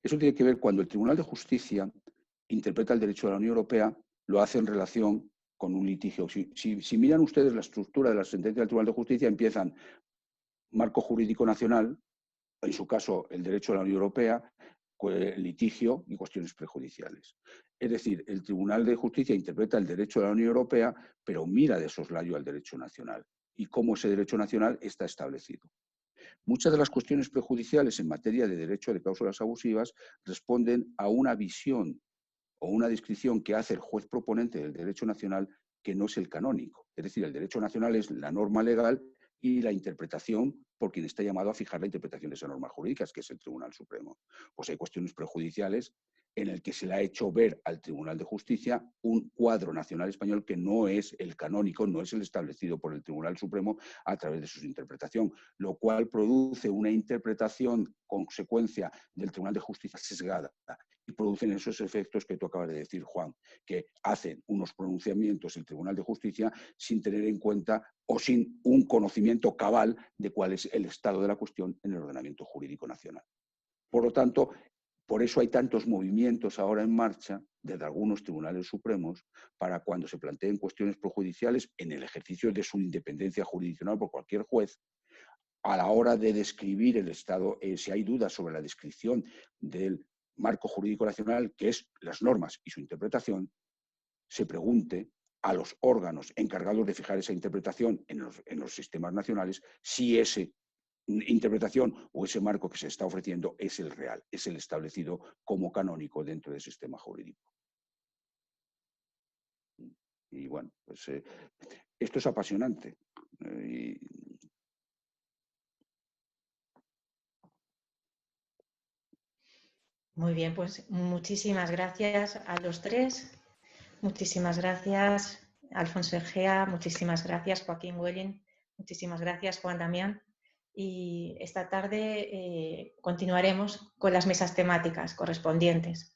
Eso tiene que ver cuando el Tribunal de Justicia interpreta el derecho de la Unión Europea, lo hace en relación con un litigio. Si miran ustedes la estructura de la sentencia del Tribunal de Justicia, empiezan marco jurídico nacional, en su caso el derecho de la Unión Europea, litigio y cuestiones prejudiciales. Es decir, el Tribunal de Justicia interpreta el derecho de la Unión Europea, pero mira de soslayo al derecho nacional y cómo ese derecho nacional está establecido. Muchas de las cuestiones prejudiciales en materia de derecho de cláusulas abusivas responden a una visión o una descripción que hace el juez proponente del derecho nacional que no es el canónico. Es decir, el derecho nacional es la norma legal y la interpretación por quien está llamado a fijar la interpretación de esas normas jurídicas, que es el Tribunal Supremo. Pues hay cuestiones prejudiciales en el que se le ha hecho ver al Tribunal de Justicia un cuadro nacional español que no es el canónico, no es el establecido por el Tribunal Supremo a través de su interpretación, lo cual produce una interpretación consecuencia del Tribunal de Justicia sesgada y producen esos efectos que tú acabas de decir, Juan, que hacen unos pronunciamientos el Tribunal de Justicia sin tener en cuenta o sin un conocimiento cabal de cuál es el estado de la cuestión en el ordenamiento jurídico nacional. Por lo tanto, por eso hay tantos movimientos ahora en marcha desde algunos tribunales supremos para cuando se planteen cuestiones prejudiciales en el ejercicio de su independencia jurisdiccional por cualquier juez, a la hora de describir el Estado, si hay dudas sobre la descripción del marco jurídico nacional, que es las normas y su interpretación, se pregunte a los órganos encargados de fijar esa interpretación en los sistemas nacionales si esa interpretación o ese marco que se está ofreciendo es el real, es el establecido como canónico dentro del sistema jurídico. Y bueno, pues esto es apasionante. Muy bien, pues muchísimas gracias a los tres. Muchísimas gracias, Alfonso Egea. Muchísimas gracias, Joaquín Welling. Muchísimas gracias, Juan Damián. Y esta tarde continuaremos con las mesas temáticas correspondientes.